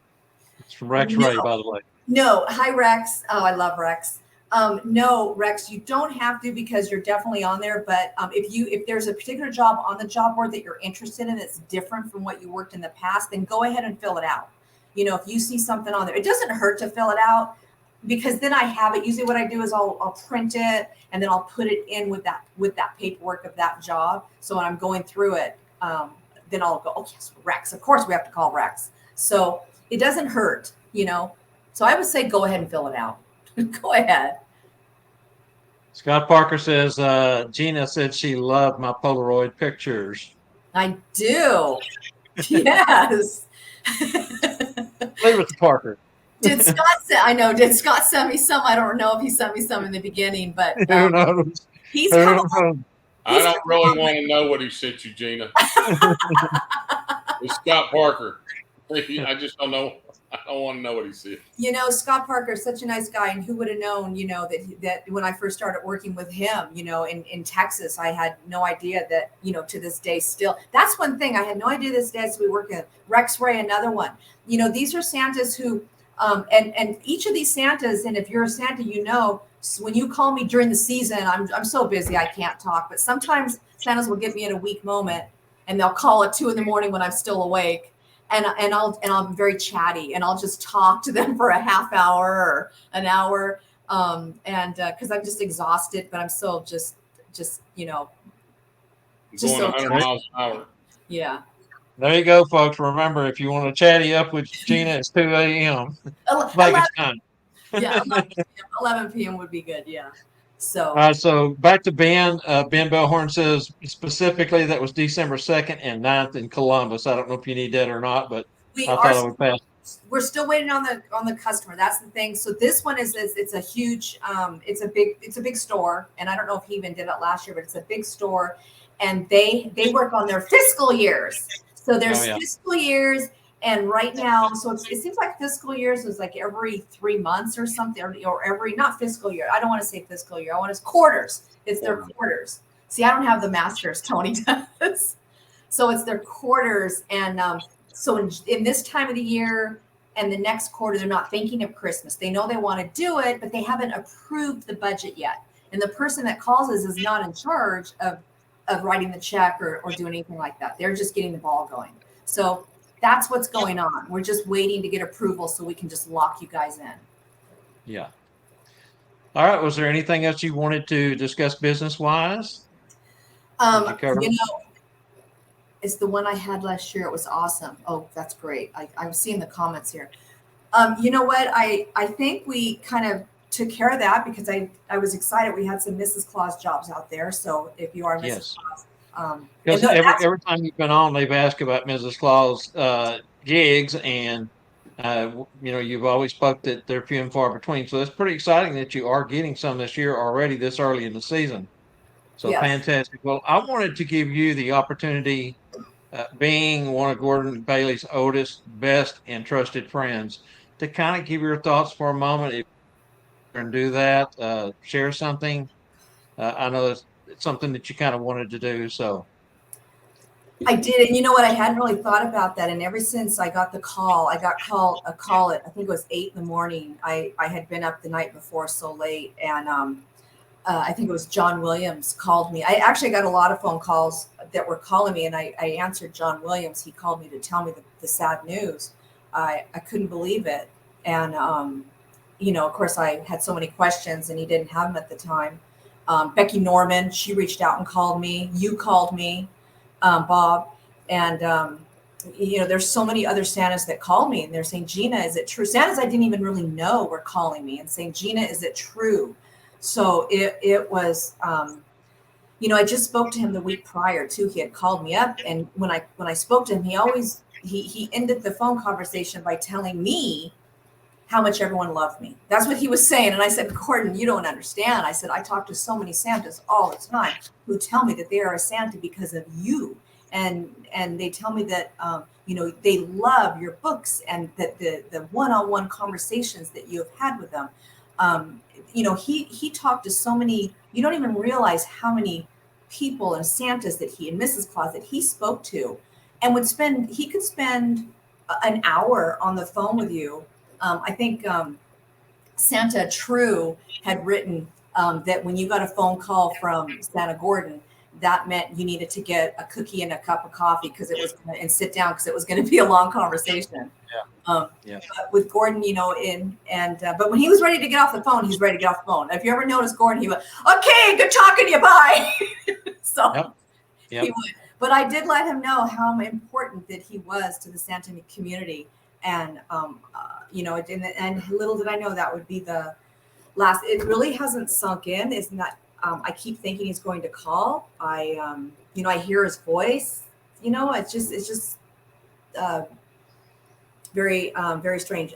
It's from Rex Ray, by the way. No. Hi, Rex. Oh, I love Rex. No, Rex, you don't have to, because you're definitely on there. But if there's a particular job on the job board that you're interested in that's different from what you worked in the past, then go ahead and fill it out. If you see something on there, it doesn't hurt to fill it out, because then I have it. Usually what I do is I'll print it and then I'll put it in with that paperwork of that job. So when I'm going through it, then I'll go, oh yes, Rex. Of course we have to call Rex. So it doesn't hurt, So I would say go ahead and fill it out. Go ahead. Scott Parker says, Gina said she loved my Polaroid pictures. I do. Yes. Leave it to Parker. Did Scott send me some? I don't know if he sent me some in the beginning, but Who knows? he's come on. I don't really want to know what he sent you, Gina. It's Scott Parker. I just don't know. I don't want to know what he said. Scott Parker is such a nice guy, and who would have known, that when I first started working with him, in Texas, I had no idea that, to this day still. That's one thing I had no idea this day as we work in. Rex Ray, another one. These are Santas who, and each of these Santas, and if you're a Santa, when you call me during the season, I'm so busy I can't talk. But sometimes Santas will get me in a weak moment, and they'll call at 2 a.m. when I'm still awake. And I'm very chatty, and I'll just talk to them for a half hour or an hour, because I'm just exhausted, but I'm so just Going 100 miles an hour. Yeah. There you go, folks. Remember, if you want to chatty up with Gina, it's 2 a.m. Vegas time. Yeah, 11 p.m. would be good. Yeah. So. All right. So back to Ben. Ben Bellhorn says specifically that was December 2nd and 9th in Columbus. I don't know if you need that or not, but I thought I would pass. We're still waiting on the customer. That's the thing. So this one it's a huge, it's a big store, and I don't know if he even did it last year, but it's a big store, and they work on their fiscal years. So there's fiscal years. And right now, so it seems like fiscal years is like every 3 months or something, or every, not fiscal year. I don't want to say fiscal year. I want to quarters. It's their quarters. See, I don't have the masters. Tony does. So it's their quarters. And so in this time of the year and the next quarter, they're not thinking of Christmas. They know they want to do it, but they haven't approved the budget yet. And the person that calls us is not in charge of writing the check or doing anything like that. They're just getting the ball going. So that's what's going on. We're just waiting to get approval so we can just lock you guys in. Yeah. All right. Was there anything else you wanted to discuss business-wise? It's the one I had last year. It was awesome. Oh, that's great. I'm seeing the comments here. You know what? I think we kind of took care of that because I was excited. We had some Mrs. Claus jobs out there. So if you are Mrs. Claus, because every time you've been on, they've asked about Mrs. Claus gigs, and you've always spoke that they're few and far between. So it's pretty exciting that you are getting some this year already, this early in the season. So fantastic. Well, I wanted to give you the opportunity, being one of Gordon Bailey's oldest, best, and trusted friends, to kind of give your thoughts for a moment. If you can do that, share something. I know it's something that you kind of wanted to do. So I did, and you know what? I hadn't really thought about that. And ever since I got the call, I got a call at I think it was 8 in the morning. I had been up the night before so late, and I think it was John Williams called me. I actually got a lot of phone calls that were calling me, and I answered John Williams. He called me to tell me the sad news. I couldn't believe it, and of course, I had so many questions, and he didn't have them at the time. Becky Norman, she reached out and called me. You called me. Bob, and there's so many other Santas that call me, and they're saying, Gina, is it true? Santas I didn't even really know were calling me and saying, Gina, is it true? So it was, I just spoke to him the week prior too. He had called me up, and when I spoke to him, he ended the phone conversation by telling me how much everyone loved me. That's what he was saying. And I said, Gordon, you don't understand. I said, I talk to so many Santas all the time who tell me that they are a Santa because of you. And they tell me that, they love your books and that the one-on-one conversations that you have had with them. He talked to so many, you don't even realize how many people and Santas that he and Mrs. Claus that he spoke to, and he could spend an hour on the phone with you. I think Santa True had written that when you got a phone call from Santa Gordon, that meant you needed to get a cookie and a cup of coffee and sit down because it was going to be a long conversation. But with Gordon, but when he was ready to get off the phone, he's ready to get off the phone. If you ever noticed Gordon, he went, "Okay, good talking to you, bye." So he would. But I did let him know how important that he was to the Santa community. And, and little did I know that would be the last. It really hasn't sunk in. Isn't that, I keep thinking he's going to call. I hear his voice, it's just very, very strange.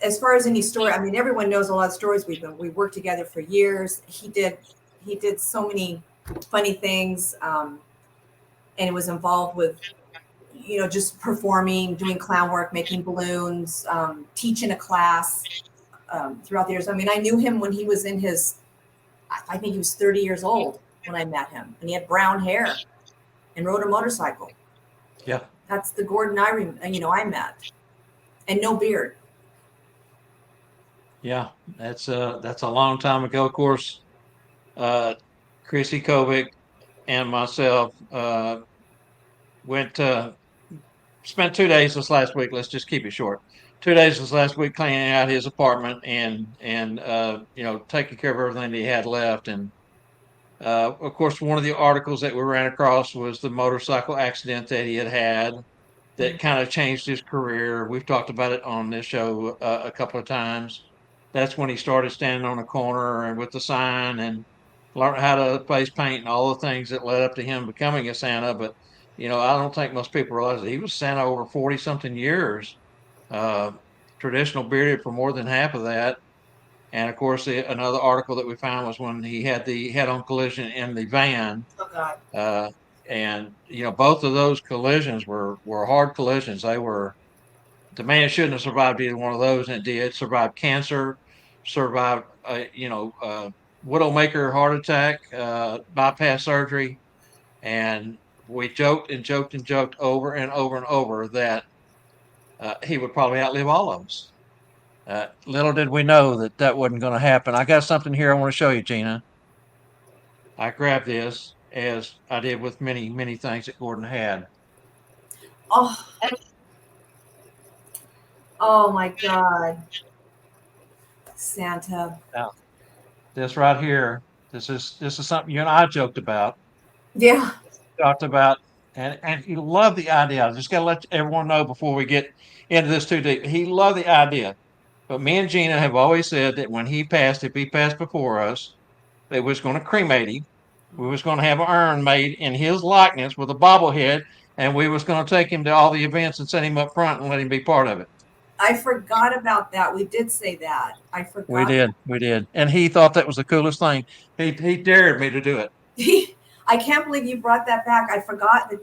As far as any story, I mean, everyone knows a lot of stories. We worked together for years. He did so many funny things, and was involved with, just performing, doing clown work, making balloons, teaching a class throughout the years. I mean, I knew him when he was I think he was 30 years old when I met him, and he had brown hair and rode a motorcycle. Yeah. That's the Gordon I met, and no beard. Yeah, that's a long time ago. Of course, Chrissy Kovic and myself went to spent 2 days this last week. Let's just keep it short. 2 days this last week cleaning out his apartment and taking care of everything that he had left. And of course, one of the articles that we ran across was the motorcycle accident that he had that kind of changed his career. We've talked about it on this show a couple of times. That's when he started standing on a corner and with the sign and learned how to face paint and all the things that led up to him becoming a Santa. But I don't think most people realize that he was Santa over 40 something years, uh, traditional bearded for more than half of that. And of course, another article that we found was when he had the head-on collision in the van. Oh God. And both of those collisions were hard collisions. The man shouldn't have survived either one of those, and it did. Survived cancer, survived widowmaker heart attack, bypass surgery, and we joked and joked and joked over and over and over that he would probably outlive all of us. Little did we know that wasn't going to happen. I got something here I want to show you, Gina. I grabbed this as I did with many, many things that Gordon had. Oh my God. Santa. Now, this right here, this is something you and I joked about. Yeah. Talked about, and he loved the idea. I just got to let everyone know before we get into this too deep. He loved the idea, but me and Gina have always said that when he passed, if he passed before us, they was going to cremate him. We was going to have an urn made in his likeness with a bobblehead, and we was going to take him to all the events and set him up front and let him be part of it. I forgot about that. We did say that. I forgot. We did, and he thought that was the coolest thing. He dared me to do it. I can't believe you brought that back. I forgot that,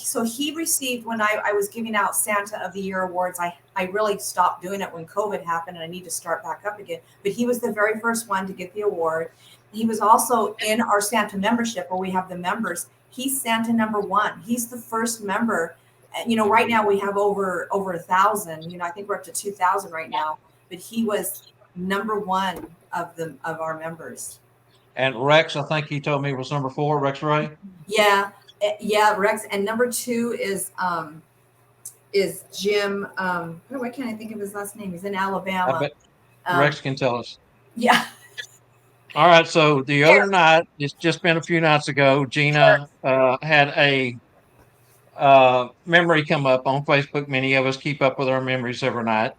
so he received, when I was giving out Santa of the Year awards, I really stopped doing it when COVID happened and I need to start back up again. But he was the very first one to get the award. He was also in our Santa membership where we have the members. He's Santa number one. He's the first member. And, you know, right now we have over 1,000. You know, I think we're up to 2,000 right now. But he was number one of our members. And Rex, I think he told me was number 4. Rex Ray. Yeah, Rex. And number 2 is Jim. Why can't I think of his last name? He's in Alabama. I bet Rex can tell us. Yeah. All right. So the other night, it's just been a few nights ago, Gina had a memory come up on Facebook. Many of us keep up with our memories every night.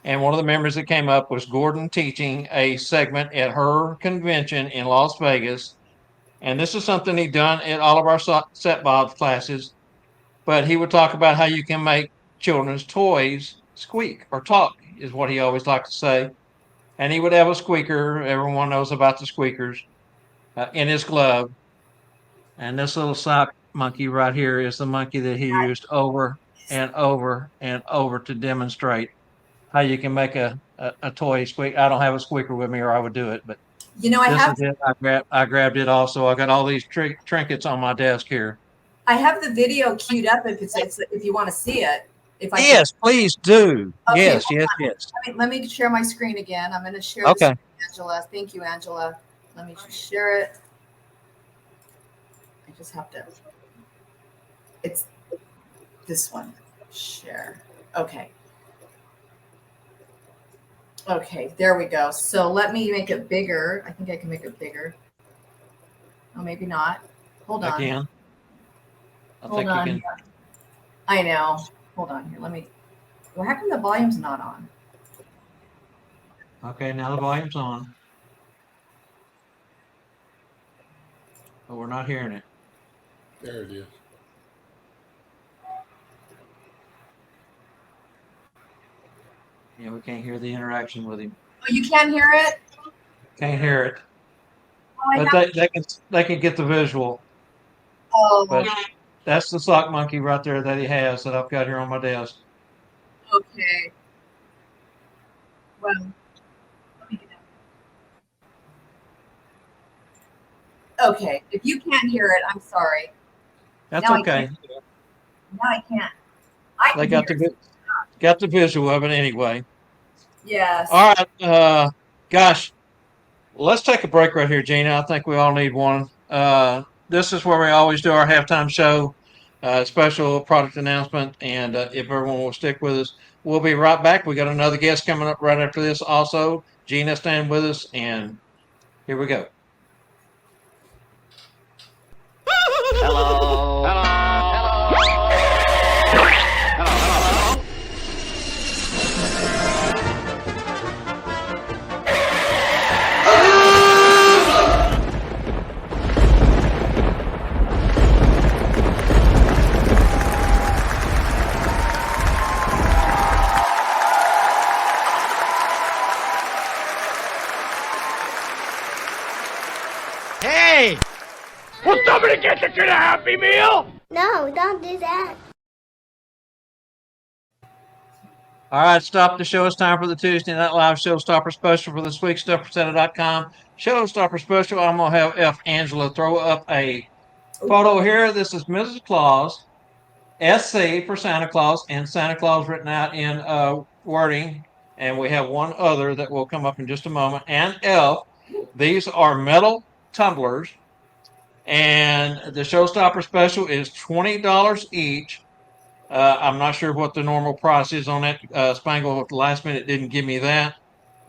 And one of the memories that came up was Gordon teaching a segment at her convention in Las Vegas. And this is something he'd done at all of our set Bob's classes. But he would talk about how you can make children's toys squeak or talk, is what he always liked to say. And he would have a squeaker. Everyone knows about the squeakers in his glove. And this little sock monkey right here is the monkey that he used over and over and over to demonstrate how you can make a toy squeak. I don't have a squeaker with me, or I would do it. But you know, this is it. I grabbed it also. I got all these trinkets on my desk here. I have the video queued up if you want to see it. Yes, please do. Okay, Yes. Let me share my screen again. I'm going to share Okay. this with Angela. Thank you, Angela. Let me just share it. I just have to. It's this one. Share. Okay. Okay, there we go. So let me make it bigger. I think I can make it bigger. Oh, maybe not. Hold on. Again. Hold on. I know. Hold on here. Let me. Well, how come the volume's not on? Okay, now the volume's on. But we're not hearing it. There it is. Yeah, we can't hear the interaction with him. Oh, you can't hear it? Can't hear it. Oh, But they can get the visual. Oh, But that's the sock monkey right there that he has that I've got here on my desk. okay. Well, let me get out. Okay, if you can't hear it, I'm sorry. That's Now okay. Now I can't. I They can hear it. got the visual of it anyway. Yes. All right, gosh, let's take a break right here, Gina. I think we all need one. This is where we always do our halftime show, special product announcement, and if everyone will stick with us, we'll be right back. We got another guest coming up right after this. Also, Gina, stand with us, and here we go. Hello. Hello. Hey! Will somebody get the kid a Happy Meal? No, don't do that. All right, stop the show. It's time for the Tuesday Night Live Showstopper Special for this week's StuffForSanta.com Showstopper Special. I'm going to have F. Angela throw up a photo here. This is Mrs. Claus, SC for Santa Claus, and Santa Claus written out in wording. And we have one other that will come up in just a moment. And F. These are metal tumblers. And the Showstopper Special is $20 each. I'm not sure what the normal price is on that. Spangle at the last minute didn't give me that.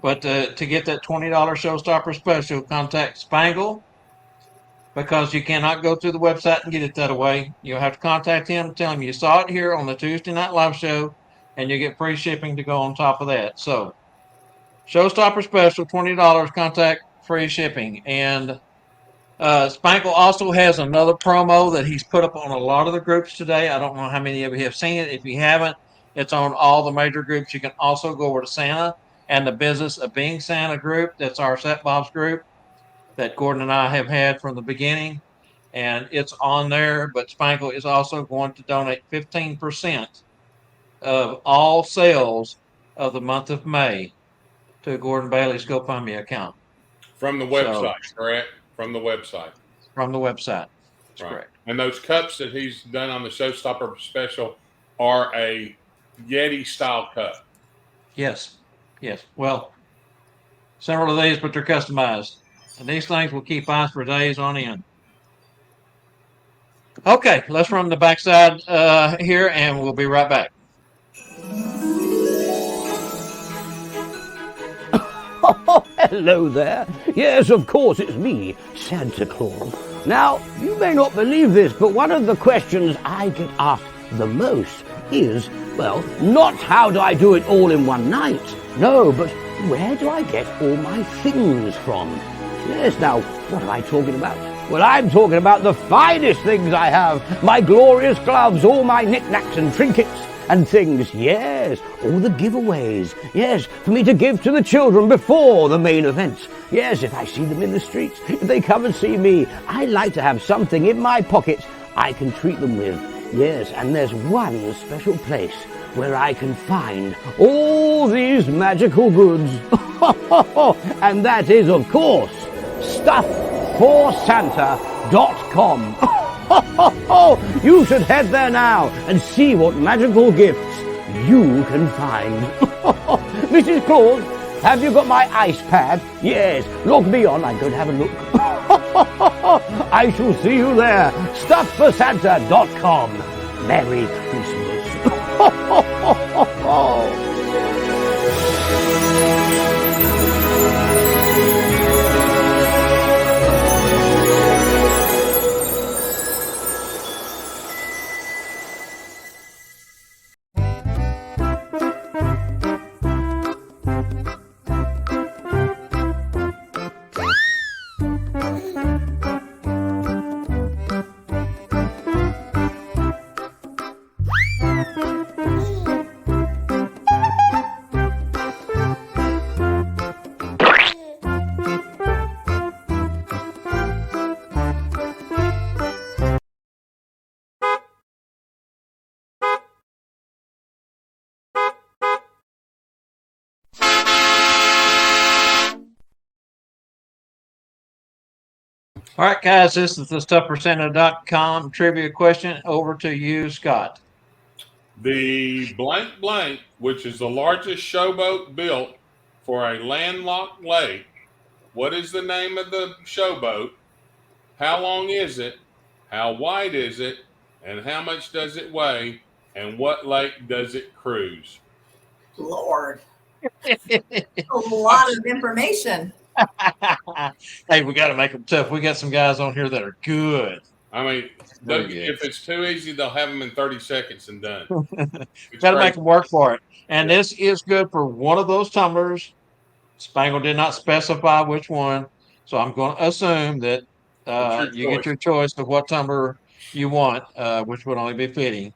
But to get that $20 Showstopper Special, contact Spangle, because you cannot go through the website and get it that way. You'll have to contact him, tell him you saw it here on the Tuesday Night Live show, and you get free shipping to go on top of that. So, Showstopper Special, $20, contact free shipping. And Spangle also has another promo that he's put up on a lot of the groups today. I don't know how many of you have seen it. If you haven't, it's on all the major groups. You can also go over to Santa and the Business of Being Santa group. That's our Set Bob's group that Gordon and I have had from the beginning. And it's on there. But Spangle is also going to donate 15% of all sales of the month of May to Gordon Bailey's GoFundMe account. From the website, correct? From the website. From the website. That's Right. correct. And those cups that he's done on the Showstopper special are a Yeti style cup. Yes. Yes. Well, several of these, but they're customized. And these things will keep ice for days on end. Okay, let's run the backside here, and we'll be right back. Oh, hello there. Yes, of course, it's me, Santa Claus. Now, you may not believe this, but one of the questions I get asked the most is, well, not how do I do it all in one night? No, but where do I get all my things from? Yes, now, what am I talking about? Well, I'm talking about the finest things I have. My glorious gloves, all my knickknacks and trinkets and things. Yes, all the giveaways. Yes, for me to give to the children before the main events. Yes, if I see them in the streets, if they come and see me, I like to have something in my pocket I can treat them with. Yes, and there's one special place where I can find all these magical goods. And that is, of course, stuffforsanta.com. You should head there now and see what magical gifts you can find. Mrs. Claus, have you got my ice pad? Yes, log me on. I'm going to have a look. I shall see you there. Stuffforsanta.com. Merry Christmas. All right, guys, this is the StuffForSanta.com trivia question. Over to you, Scott. The blank blank, which is the largest showboat built for a landlocked lake, what is the name of the showboat? How long is it? How wide is it? And how much does it weigh? And what lake does it cruise? Lord, a lot of information. Hey, we got to make them tough. We got some guys on here that are good. I mean, Very good. if it's too easy, they'll have them in 30 seconds and done. Got to make them work for it. And this is good for one of those tumblers. Spangle did not specify which one, so I'm going to assume that you get your choice of what tumbler you want, which would only be fitting.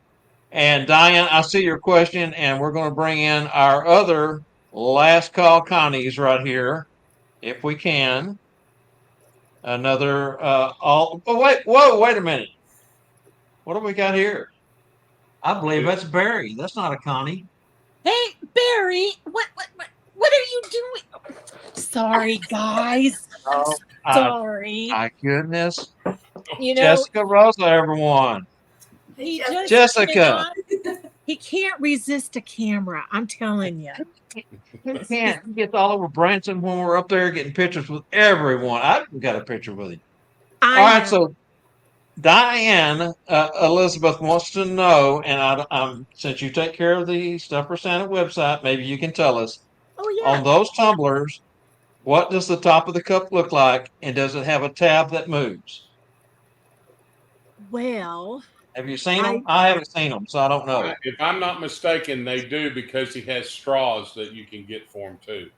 And Diane, I see your question, and we're going to bring in our other last call Connies right here, if we can. Another wait a minute. What do we got here? I believe that's Barry. That's not a Connie. Hey, Barry, what are you doing? Sorry, guys. Oh, Sorry. my goodness. You know, Jessica Rosa, everyone. he just Jessica. he can't resist a camera. I'm telling you. He can't. He gets all over Branson when we're up there getting pictures with everyone. I've got a picture with him. All right, so Diane Elizabeth wants to know, and since you take care of the Stuff for Santa website, maybe you can tell us. Oh yeah. On those tumblers, what does the top of the cup look like, and does it have a tab that moves? Well, have you seen them? I haven't seen them, so I don't know. If I'm not mistaken, they do, because he has straws that you can get for him too.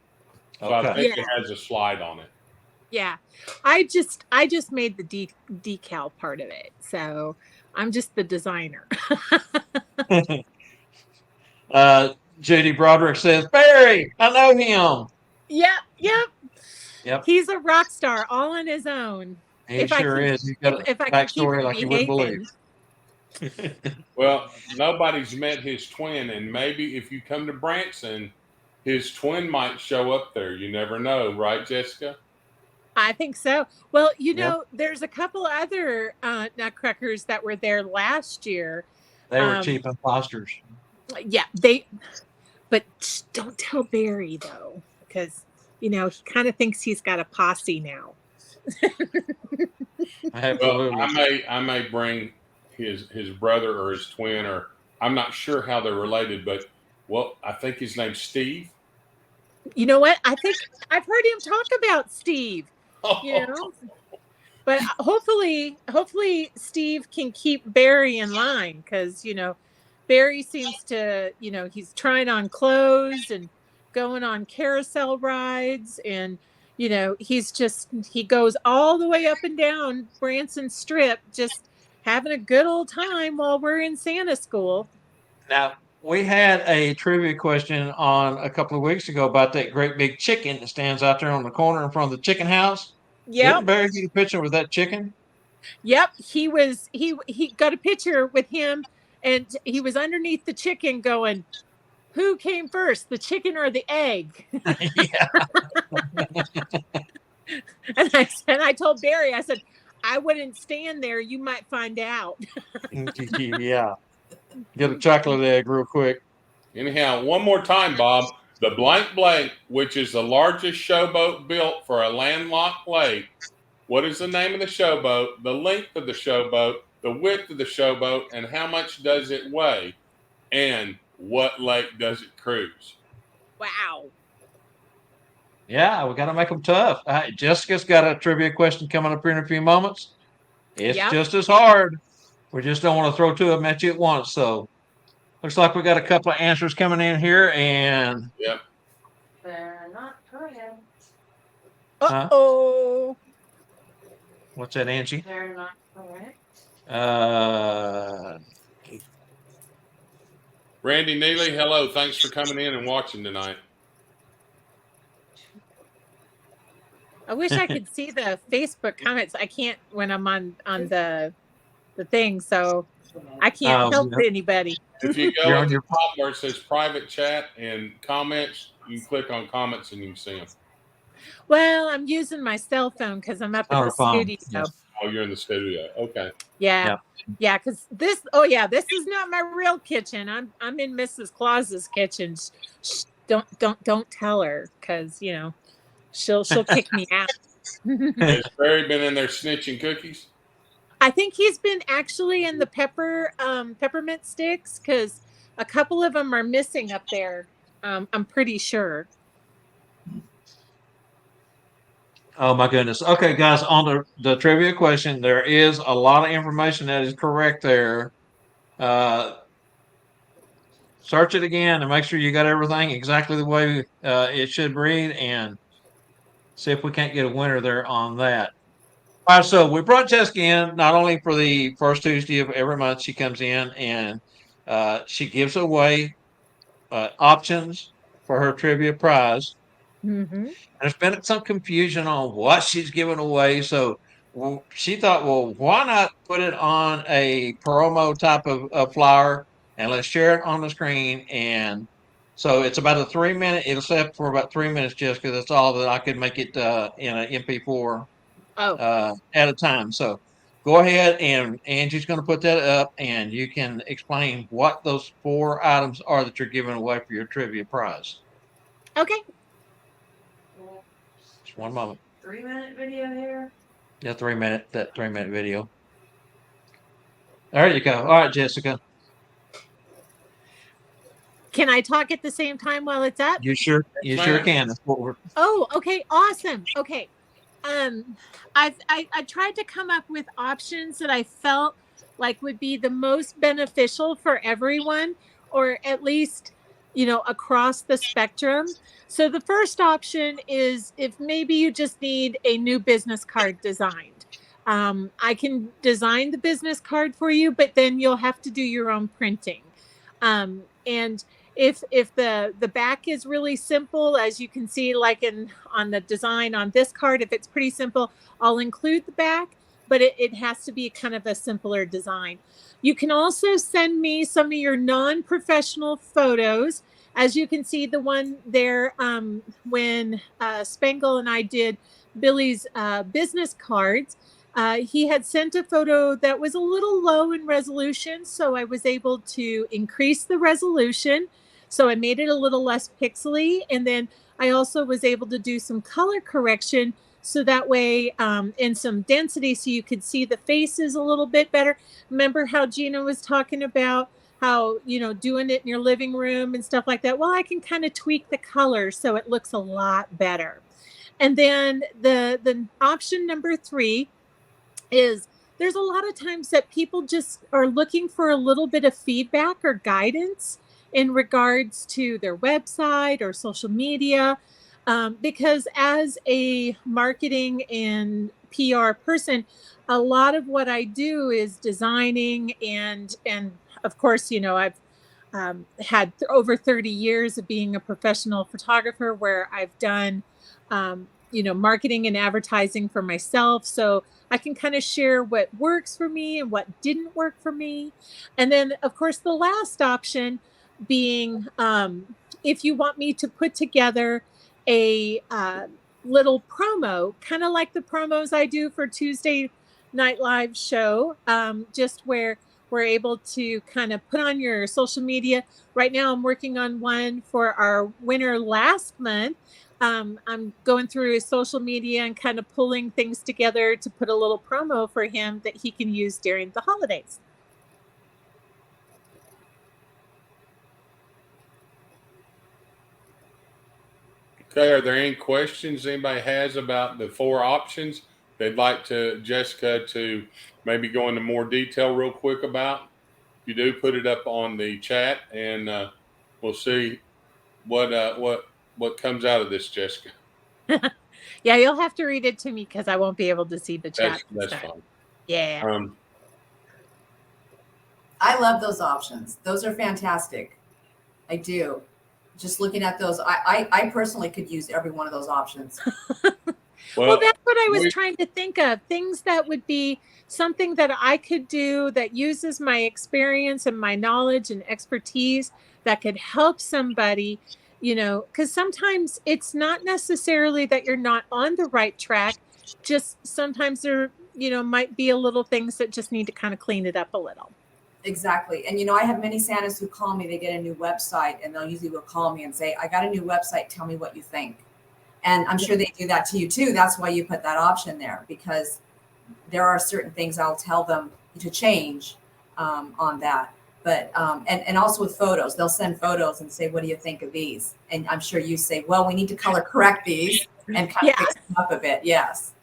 So I think it has a slide on it. Yeah, I just made the decal part of it, so I'm just the designer. Judy Broderick says, Barry, I know him. Yep. He's a rock star all on his own. He sure is. He's got a backstory like you wouldn't believe. Well, nobody's met his twin, and maybe if you come to Branson, his twin might show up there. You never know, right, Jessica? I think so. Well, you Yeah. know, there's a couple other Nutcrackers that were there last year. They were Um, cheap imposters. yeah, but don't tell Barry though, because you know he kind of thinks he's got a posse now. Well, Absolutely. I may bring his brother or his twin, or I'm not sure how they're related, but well, I think his name's Steve. You know what? I think I've heard him talk about Steve. You know, but hopefully Steve can keep Barry in line because you know Barry seems to he's trying on clothes and going on carousel rides and he goes all the way up and down Branson Strip just having a good old time while we're in Santa school. Now, we had a trivia question on a couple of weeks ago about that great big chicken that stands out there on the corner in front of the chicken house. Yep. Didn't Barry get a picture with that chicken? Yep, he got a picture with him and he was underneath the chicken going, "Who came first, the chicken or the egg?" Yeah. And I told Barry, I said, "I wouldn't stand there. You might find out." Yeah. Get a chocolate egg real quick. Anyhow, one more time, Bob. The blank blank, which is the largest showboat built for a landlocked lake. What is the name of the showboat, the length of the showboat, the width of the showboat, and how much does it weigh? And what lake does it cruise? Wow. Yeah, we got to make them tough. Jessica's got a trivia question coming up here in a few moments. It's Yep. just as hard. We just don't want to throw two of them at you at once. So looks like we got a couple of answers coming in here. And Yep. They're not correct. Uh-oh. what's that, Angie? They're not correct. Randy Neely, hello. Thanks for coming in and watching tonight. I wish I could see the Facebook comments. I can't when I'm on the thing, so I can't help anybody. If you go You're at on the your top where it says private chat and comments, you can click on comments and you can see them. Well, I'm using my cell phone because I'm up at the phone. studio. Yes. Oh, you're in the studio. Okay. Yeah. Yeah, because this is not my real kitchen. I'm in Mrs. Claus's kitchen. Shh, don't tell her because she'll kick me out. Has Barry been in there snitching cookies? I think he's been actually in the peppermint sticks because a couple of them are missing up there. I'm pretty sure. Oh my goodness. Okay, guys, on the trivia question, there is a lot of information that is correct there. Search it again and make sure you got everything exactly the way it should read and see if we can't get a winner there on that. All right, so we brought Jessica in not only for the first Tuesday of every month. She comes in and she gives away options for her trivia prize. Mm-hmm. There's been some confusion on what she's giving away, so she thought, well, why not put it on a promo type of flyer and let's share it on the screen. And so it's about a 3 minute. It'll set up for about 3 minutes, Jessica. That's all that I could make it in an MP4 at a time. So go ahead and Angie's going to put that up, and you can explain what those 4 items are that you're giving away for your trivia prize. Okay. Just one moment. 3-minute video here. Yeah, 3 minute. That 3 minute video. There you go. All right, Jessica. Can I talk at the same time while it's up? You sure can. That's what we're. Oh, okay, awesome. Okay. I tried to come up with options that I felt like would be the most beneficial for everyone, or at least, across the spectrum. So the first option is if maybe you just need a new business card designed. I can design the business card for you, but then you'll have to do your own printing. And if the back is really simple, as you can see, like on the design on this card, if it's pretty simple, I'll include the back, but it has to be kind of a simpler design. You can also send me some of your non-professional photos. As you can see, the one there when Spangle and I did Billy's business cards. He had sent a photo that was a little low in resolution, so I was able to increase the resolution. So I made it a little less pixely, and then I also was able to do some color correction so that way, and some density so you could see the faces a little bit better. Remember how Gina was talking about how, doing it in your living room and stuff like that? Well, I can kind of tweak the color so it looks a lot better. And then the option number 3 is, there's a lot of times that people just are looking for a little bit of feedback or guidance in regards to their website or social media. Because as a marketing and PR person, a lot of what I do is designing, and of course, I've had over 30 years of being a professional photographer where I've done marketing and advertising for myself. So I can kind of share what works for me and what didn't work for me. And then, of course, the last option being, if you want me to put together a little promo, kind of like the promos I do for Tuesday Night Live show, just where we're able to kind of put on your social media. Right now, I'm working on one for our winner last month. I'm going through his social media and kind of pulling things together to put a little promo for him that he can use during the holidays. Okay, are there any questions anybody has about the 4 options they'd like to Jessica to maybe go into more detail real quick about? If you do, put it up on the chat, and we'll see what comes out of this, Jessica. Yeah, you'll have to read it to me because I won't be able to see the chat. That's fine. Yeah. I love those options. Those are fantastic. I do. Just looking at those, I personally could use every one of those options. Well, that's what I was trying to think of. Things that would be something that I could do that uses my experience and my knowledge and expertise that could help somebody, because sometimes it's not necessarily that you're not on the right track. Just sometimes there, might be a little things that just need to kind of clean it up a little. Exactly. And I have many Santas who call me, they get a new website, and they'll usually will call me and say, I got a new website, tell me what you think. And I'm sure they do that to you too. That's why you put that option there, because there are certain things I'll tell them to change on that. But and also with photos, they'll send photos and say, what do you think of these? And I'm sure you say, well, we need to color correct these and kind of fix them up a bit. Yes.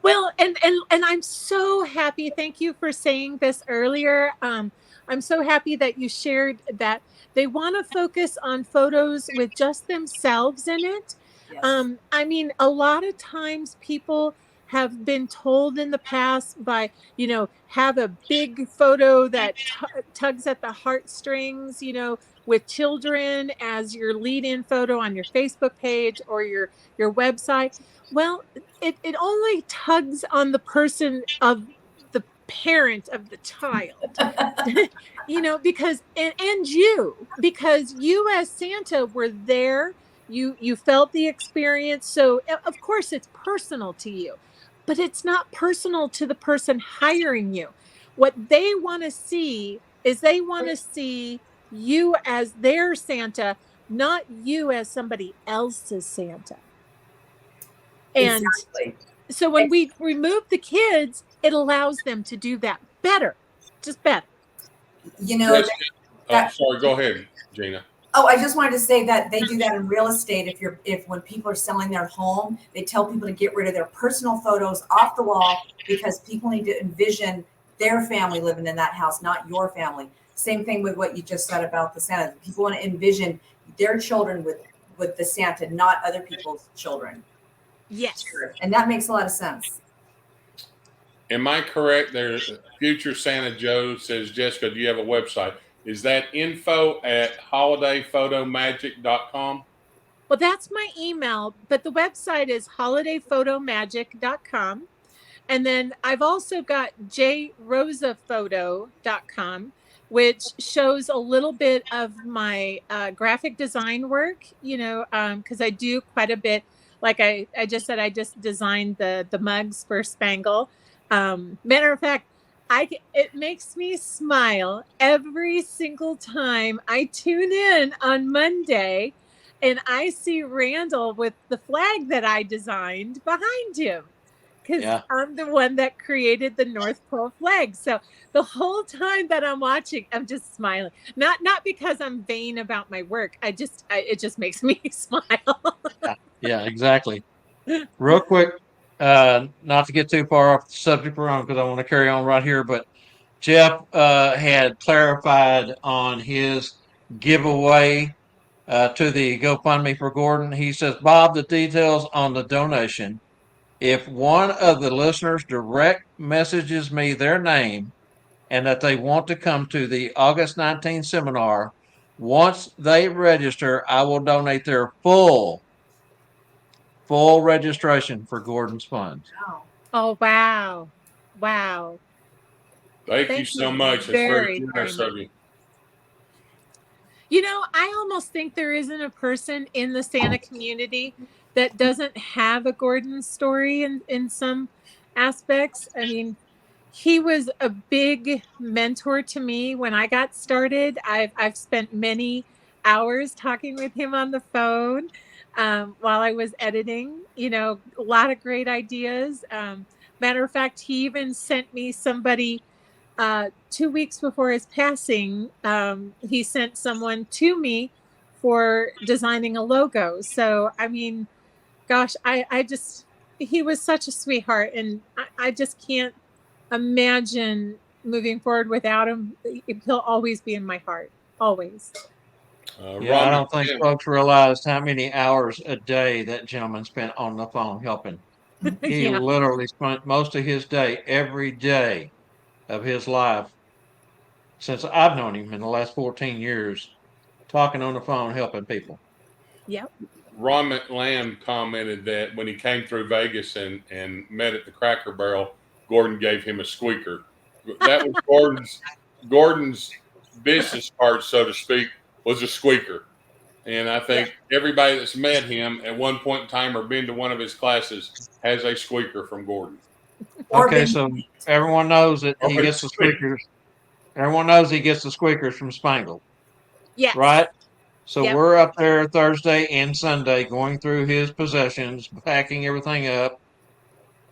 Well, and I'm so happy. Thank you for saying this earlier. I'm so happy that you shared that they want to focus on photos with just themselves in it. Yes. I mean, a lot of times people have been told in the past by, have a big photo that tugs at the heartstrings, with children as your lead-in photo on your Facebook page or your website. Well, it only tugs on the person of the parent of the child, because because you as Santa were there, you felt the experience. So of course it's personal to you, but it's not personal to the person hiring you. What they want to see is they want to see you as their Santa, not you as somebody else's Santa. And exactly. So when we remove the kids, it allows them to do that better, just better. Sorry, go ahead, Gina. Oh, I just wanted to say that they do that in real estate. If when people are selling their home, they tell people to get rid of their personal photos off the wall because people need to envision their family living in that house, not your family. Same thing with what you just said about the Santa. People want to envision their children with the Santa, not other people's children. Yes. And that makes a lot of sense. Am I correct? There's Future Santa Joe says, Jessica, do you have a website? Is that info@holidayphotomagic.com? Well, that's my email, but the website is holidayphotomagic.com. And then I've also got jrosaphoto.com, which shows a little bit of my graphic design work, because I do quite a bit like I just said, I just designed the mugs for Spangle. Matter of fact, it makes me smile every single time I tune in on Monday and I see Randall with the flag that I designed behind him, because Yeah. I'm the one that created the North Pole flag. So the whole time that I'm watching, I'm just smiling. Not because I'm vain about my work. It just makes me smile. Yeah, exactly. Real quick, not to get too far off the subject we're on because I want to carry on right here, but Jeff had clarified on his giveaway to the GoFundMe for Gordon. He says, Bob, the details on the donation. If one of the listeners direct messages me their name and that they want to come to the August 19th seminar, once they register, I will donate their full registration for Gordon's funds. Wow. Oh, wow. Wow. Thank you Thank so you much. It's very very, very generous much. of you. You know, I almost think there isn't a person in the Santa community that doesn't have a Gordon story in some aspects. I mean, he was a big mentor to me when I got started. I've spent many hours talking with him on the phone while I was editing. You know, a lot of great ideas. Matter of fact, he even sent me somebody 2 weeks before his passing. He sent someone to me for designing a logo. So, I mean, gosh, I just, he was such a sweetheart, and I just can't imagine moving forward without him. He'll always be in my heart, always. Yeah, I Ron don't think McMahon, folks realized how many hours a day that gentleman spent on the phone helping. He Yeah. literally spent most of his day, every day of his life, since I've known him in the last 14 years, talking on the phone, helping people. Yep. Ron McLam commented that when he came through Vegas and met at the Cracker Barrel, Gordon gave him a squeaker. That was Gordon's business card, so to speak, was a squeaker. And I think everybody that's met him at one point in time or been to one of his classes has a squeaker from Gordon. Or Okay, been so everyone knows that Or he been gets the squeaked. squeakers. Everyone knows he gets the squeakers from Spangle, Yes. right? So Yep. we're up there Thursday and Sunday going through his possessions, packing everything up.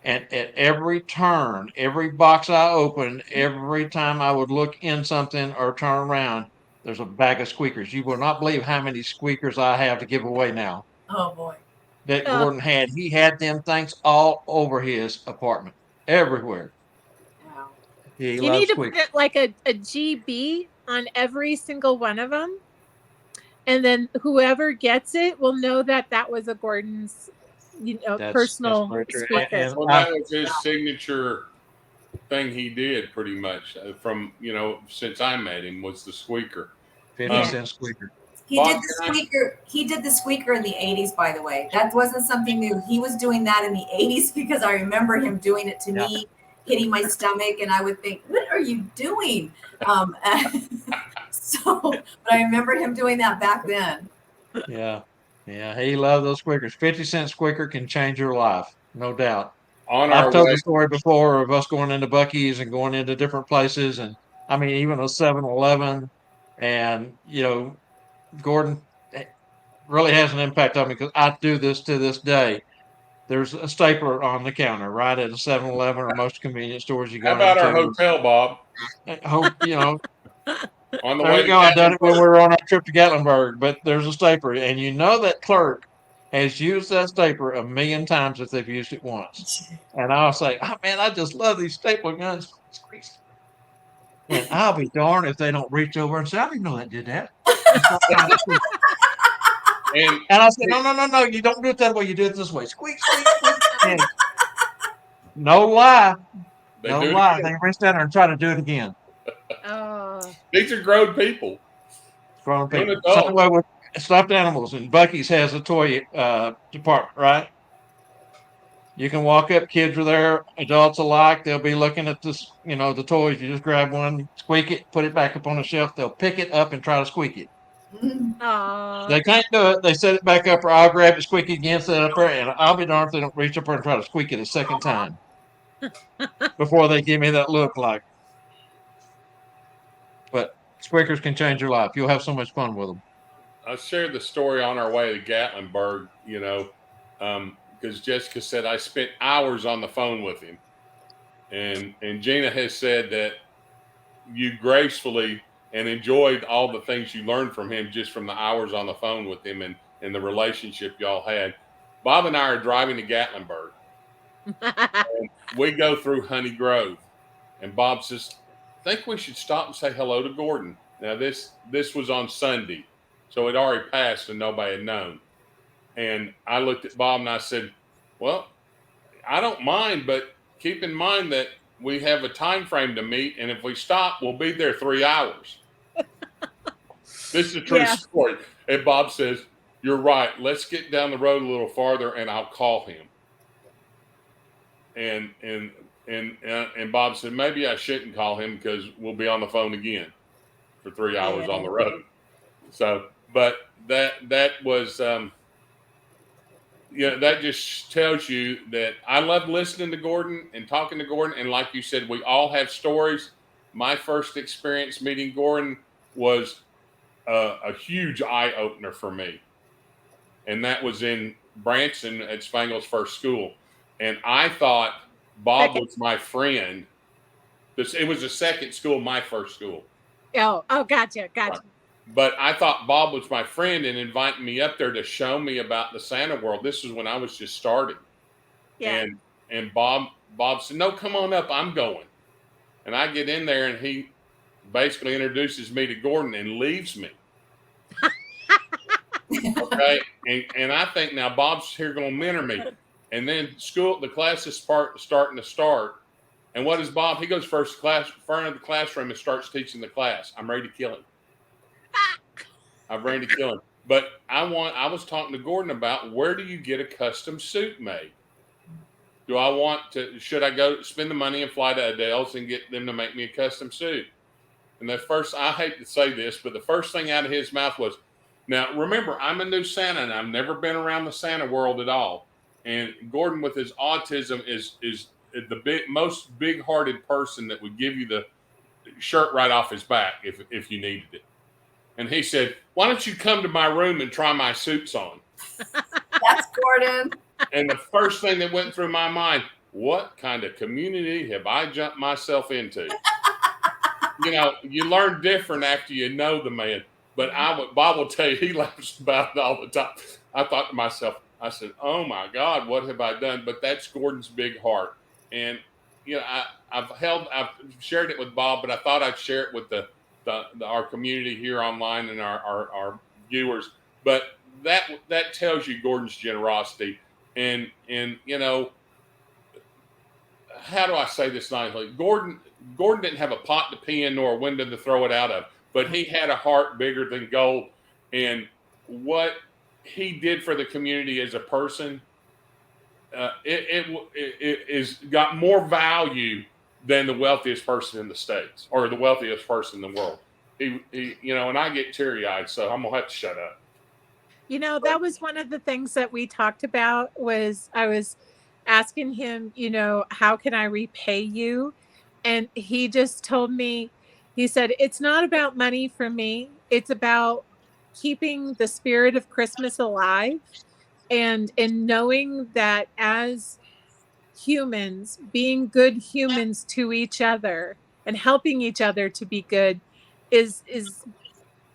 And at every turn, every box I opened, every time I would look in something or turn around, there's a bag of squeakers. You will not believe how many squeakers I have to give away now oh boy. that Uh, Gordon had. He had them things all over his apartment, everywhere. Wow. He you loves need to squeakers. put like a GB on every single one of them. And then whoever gets it will know that that was a Gordon's, That's personal very true. squeaker. Well, that was his signature thing he did pretty much from, since I met him was the squeaker. 50-cent squeaker. He Bob, did the can I- squeaker. He did the squeaker in the 80s, by the way. That wasn't something new. He was doing that in the 80s because I remember him doing it to Yeah. me, hitting my stomach, and I would think, "What are you doing?" But I remember him doing that back then. Yeah. Yeah. He loved those squeakers. 50-cent squeaker can change your life, no doubt. on I've our told way, the story before of us going into Buc-ee's and going into different places. And I mean, even a 7-Eleven. And, Gordon really has an impact on me because I do this to this day. There's a stapler on the counter, right, at a 7-Eleven or most convenience stores you how go about our into. hotel, Bob? Hope, On the there way you to go. I done it when we Gatlinburg. were on our trip to Gatlinburg, but there's a stapler, and that clerk has used that stapler a million times if they've used it once. And I'll say, oh man, I just love these stapler guns. And I'll be darned if they don't reach over and say, I didn't know that did that. And start trying to squeak. And And I said, no, you don't do it that way. You do it this way. Squeak, squeak, squeak. And no lie, they do it they again. reach down there and try to do it again. Oh, These are grown people, Grown grown people. Same adults. way with stuffed animals. And Bucky's has a toy department, right? You can walk up, kids are there, adults alike. They'll be looking at this, the toys. You just grab one, squeak it, put it back up on the shelf. They'll pick it up and try to squeak it. Aw. They can't do it. They set it back up, or I'll grab it, squeak it again, set it up there, and I'll be darned if they don't reach up there and try to squeak it a second time before they give me that look like. But squeakers can change your life. You'll have so much fun with them. I shared the story on our way to Gatlinburg, because Jessica said I spent hours on the phone with him. And Gina has said that you gracefully and enjoyed all the things you learned from him just from the hours on the phone with him and the relationship y'all had. Bob and I are driving to Gatlinburg. And we go through Honey Grove. And Bob says, I think we should stop and say hello to Gordon. Now this was on Sunday. So it already passed and nobody had known. And I looked at Bob and I said, well, I don't mind, but keep in mind that we have a time frame to meet, and if we stop, we'll be there 3 hours. This is a true story. And Bob says, you're right. Let's get down the road a little farther and I'll call him. And Bob said, maybe I shouldn't call him because we'll be on the phone again for 3 hours on the road. So, but that was, that just tells you that I love listening to Gordon and talking to Gordon. And like you said, we all have stories. My first experience meeting Gordon was a huge eye opener for me. And that was in Branson at Spangle's first school. And I thought Bob was my friend. It was the second school, my first school. Oh, gotcha. Right. But I thought Bob was my friend and invited me up there to show me about the Santa world. This was when I was just starting. Yeah. And Bob said, no, come on up. I'm going. And I get in there and he basically introduces me to Gordon and leaves me. Okay. And I think now Bob's here going to mentor me. And then the class is starting to start. And what is Bob? He goes front of the classroom and starts teaching the class. I'm ready to kill him. I'm ready to kill him. But I was talking to Gordon about, where do you get a custom suit made? Should I go spend the money and fly to Adele's and get them to make me a custom suit? And I hate to say this, but the first thing out of his mouth was, now remember, I'm a new Santa and I've never been around the Santa world at all. And Gordon with his autism is the most big-hearted person that would give you the shirt right off his back if you needed it. And he said, why don't you come to my room and try my suits on? That's Gordon. And the first thing that went through my mind, what kind of community have I jumped myself into? You learn different after you know the man. But Bob will tell you, he laughs about it all the time. I thought to myself, I said, oh my God, what have I done? But that's Gordon's big heart. And, I've shared it with Bob, but I thought I'd share it with our community here online and our viewers. But that tells you Gordon's generosity. And how do I say this nicely? Gordon didn't have a pot to pee in nor a window to throw it out of, but he had a heart bigger than gold. And what he did for the community as a person, it is got more value than the wealthiest person in the States or the wealthiest person in the world. He and I get teary-eyed, so I'm gonna have to shut up. That was one of the things that we talked about. Was I was asking him, how can I repay you? And he just told me, he said, it's not about money for me. It's about keeping the spirit of Christmas alive and knowing that as humans, being good humans to each other and helping each other to be good is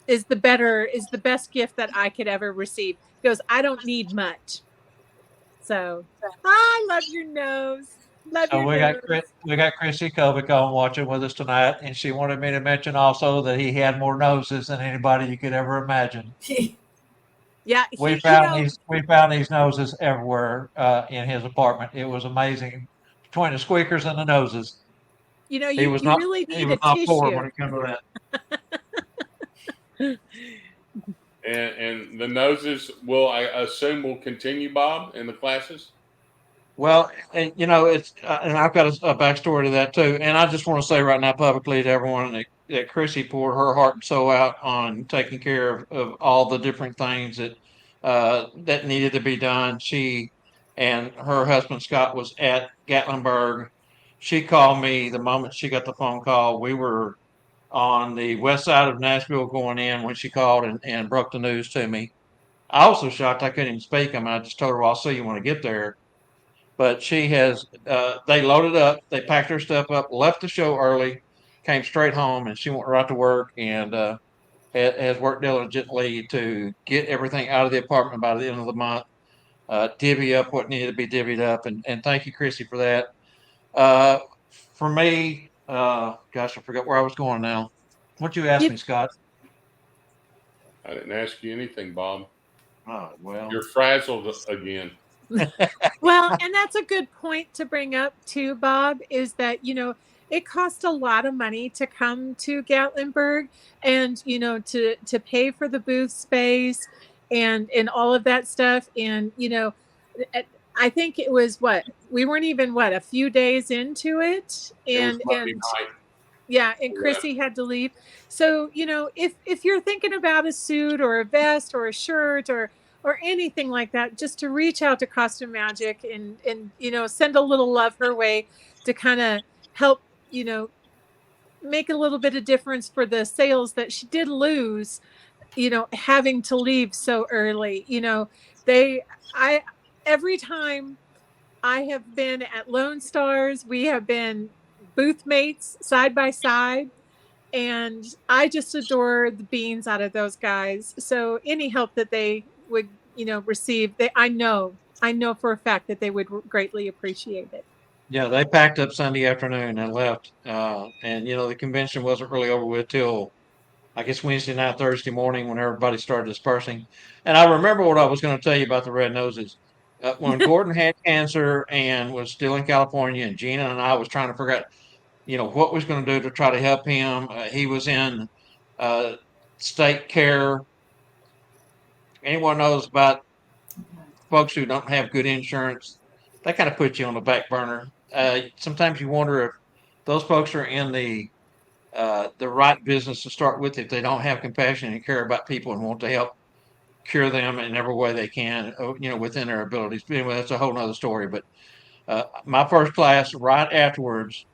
the best gift that I could ever receive. He goes, I don't need much. So I love your nose. Love So your nose. we got Chrissy Kovic on watching with us tonight, and she wanted me to mention also that he had more noses than anybody you could ever imagine. Yeah, we found these noses everywhere in his apartment. It was amazing, between the squeakers and the noses. You He really need was a not poor tissue. when it came to that. And the noses I assume will continue, Bob, in the classes. Well, and it's and I've got a backstory to that too. And I just want to say right now publicly to everyone that Chrissy poured her heart and soul out on taking care of all the different things that needed to be done. She and her husband Scott was at Gatlinburg. She called me the moment she got the phone call. We were on the west side of Nashville going in when she called and broke the news to me. I was so shocked I couldn't even speak. I mean, I just told her, well, I'll see you when I get there. But she has, they loaded up, they packed her stuff up, left the show early, came straight home, and she went right to work and has worked diligently to get everything out of the apartment by the end of the month, divvy up what needed to be divvied up. And thank you, Chrissy, for that. Uh, for me, gosh, I forgot where I was going now. What you asked me, Scott? I didn't ask you anything, Bob. Oh, well. You're frazzled again. Well, and that's a good point to bring up too, Bob, is that, it cost a lot of money to come to Gatlinburg and, to pay for the booth space and all of that stuff. And, I think it was we weren't even a few days into it. It was And, Monday and night. yeah, and Chrissy had to leave. So, if you're thinking about a suit or a vest or a shirt or anything like that, just to reach out to Costume Magic and send a little love her way to kind of help, make a little bit of difference for the sales that she did lose, having to leave so early. I every time I have been at Lone Stars, we have been booth mates side by side, and I just adore the beans out of those guys. So any help that they would, receive, I know for a fact that they would greatly appreciate it. Yeah, they packed up Sunday afternoon and left. And the convention wasn't really over with till I guess Wednesday night, Thursday morning when everybody started dispersing. And I remember what I was going to tell you about the red noses. When Gordon had cancer and was still in California, and Gina and I was trying to figure out, what was going to do to try to help him. He was in uh, state care. Anyone knows about folks who don't have good insurance? They kind of put you on the back burner. Sometimes you wonder if those folks are in the right business to start with if they don't have compassion and care about people and want to help cure them in every way they can, within their abilities. But anyway, that's a whole nother story. But my first class, right afterwards,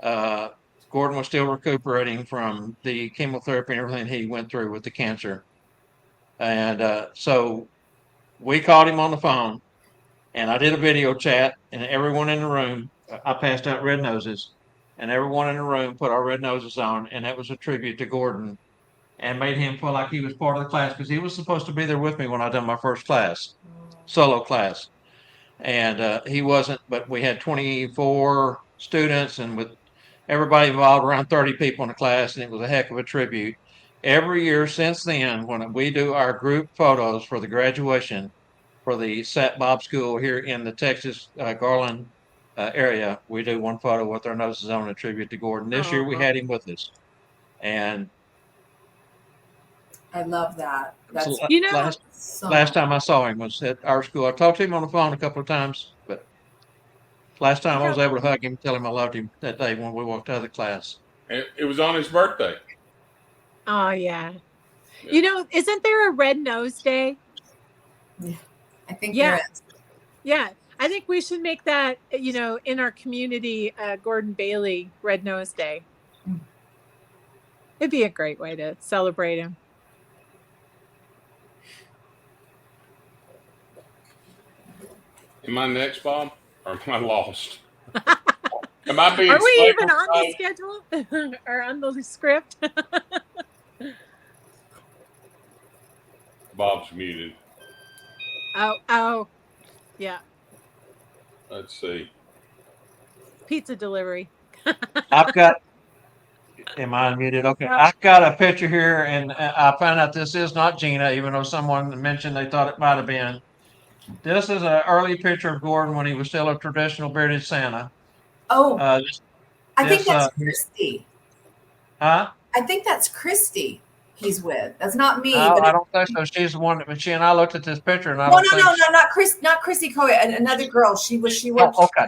uh, Gordon was still recuperating from the chemotherapy and everything he went through with the cancer. And so we called him on the phone and I did a video chat and everyone in the room, I passed out red noses and everyone in the room put our red noses on. And that was a tribute to Gordon and made him feel like he was part of the class because he was supposed to be there with me when I done my first class, solo class. And he wasn't, but we had 24 students and with everybody involved, around 30 people in the class, and it was a heck of a tribute. Every year since then, when we do our group photos for the graduation for the Sat Bob School here in the Texas Garland area, we do one photo with our noses on, a tribute to Gordon. This year we had him with us, and I love that. That's last time I saw him was at our school. I talked to him on the phone a couple of times, but last time I was able to hug him, tell him I loved him that day when we walked out of the class. And it was on his birthday. Oh yeah. Isn't there a Red Nose Day? Yeah, I think there is. Yeah, I think we should make that, in our community, Gordon Bailey Red Nose Day. It'd be a great way to celebrate him. Am I next, Bob? Or am I lost? Am I being Are we slick even on the tonight? schedule or on the script? Bob's muted. Oh, yeah. Let's see. Pizza delivery. I've got. Am I unmuted? Okay. I've got a picture here, and I found out this is not Gina, even though someone mentioned they thought it might have been. This is an early picture of Gordon when he was still a traditional bearded Santa. Oh, I think this, that's Christy. Huh? I think that's Christy he's with. That's not me. No, but I don't think so. She's the one that she and I looked at this picture, and I no, don't think. no, not Christy Coy. Another girl. She worked. Oh, okay.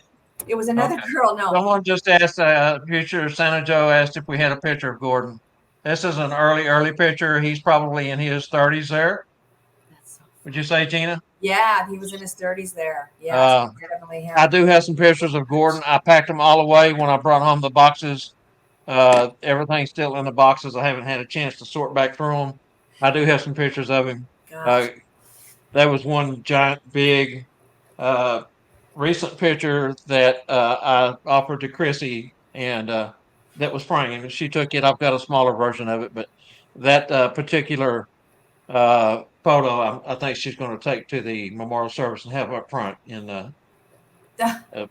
It was another girl. No. Someone just asked, future Santa Joe asked if we had a picture of Gordon. This is an early picture. He's probably in his 30s there. That's so Would you say, Gina? Yeah, he was in his 30s there. Yeah, Uh, definitely I have. do have some pictures of Gordon. I packed them all away when I brought home the boxes. Everything's still in the boxes. I haven't had a chance to sort back through them. I do have some pictures of him. Gosh. That was one giant, big, recent picture that I offered to Chrissy, and that was framed. She took it. I've got a smaller version of it, but that particular photo, I think she's going to take to the memorial service and have up front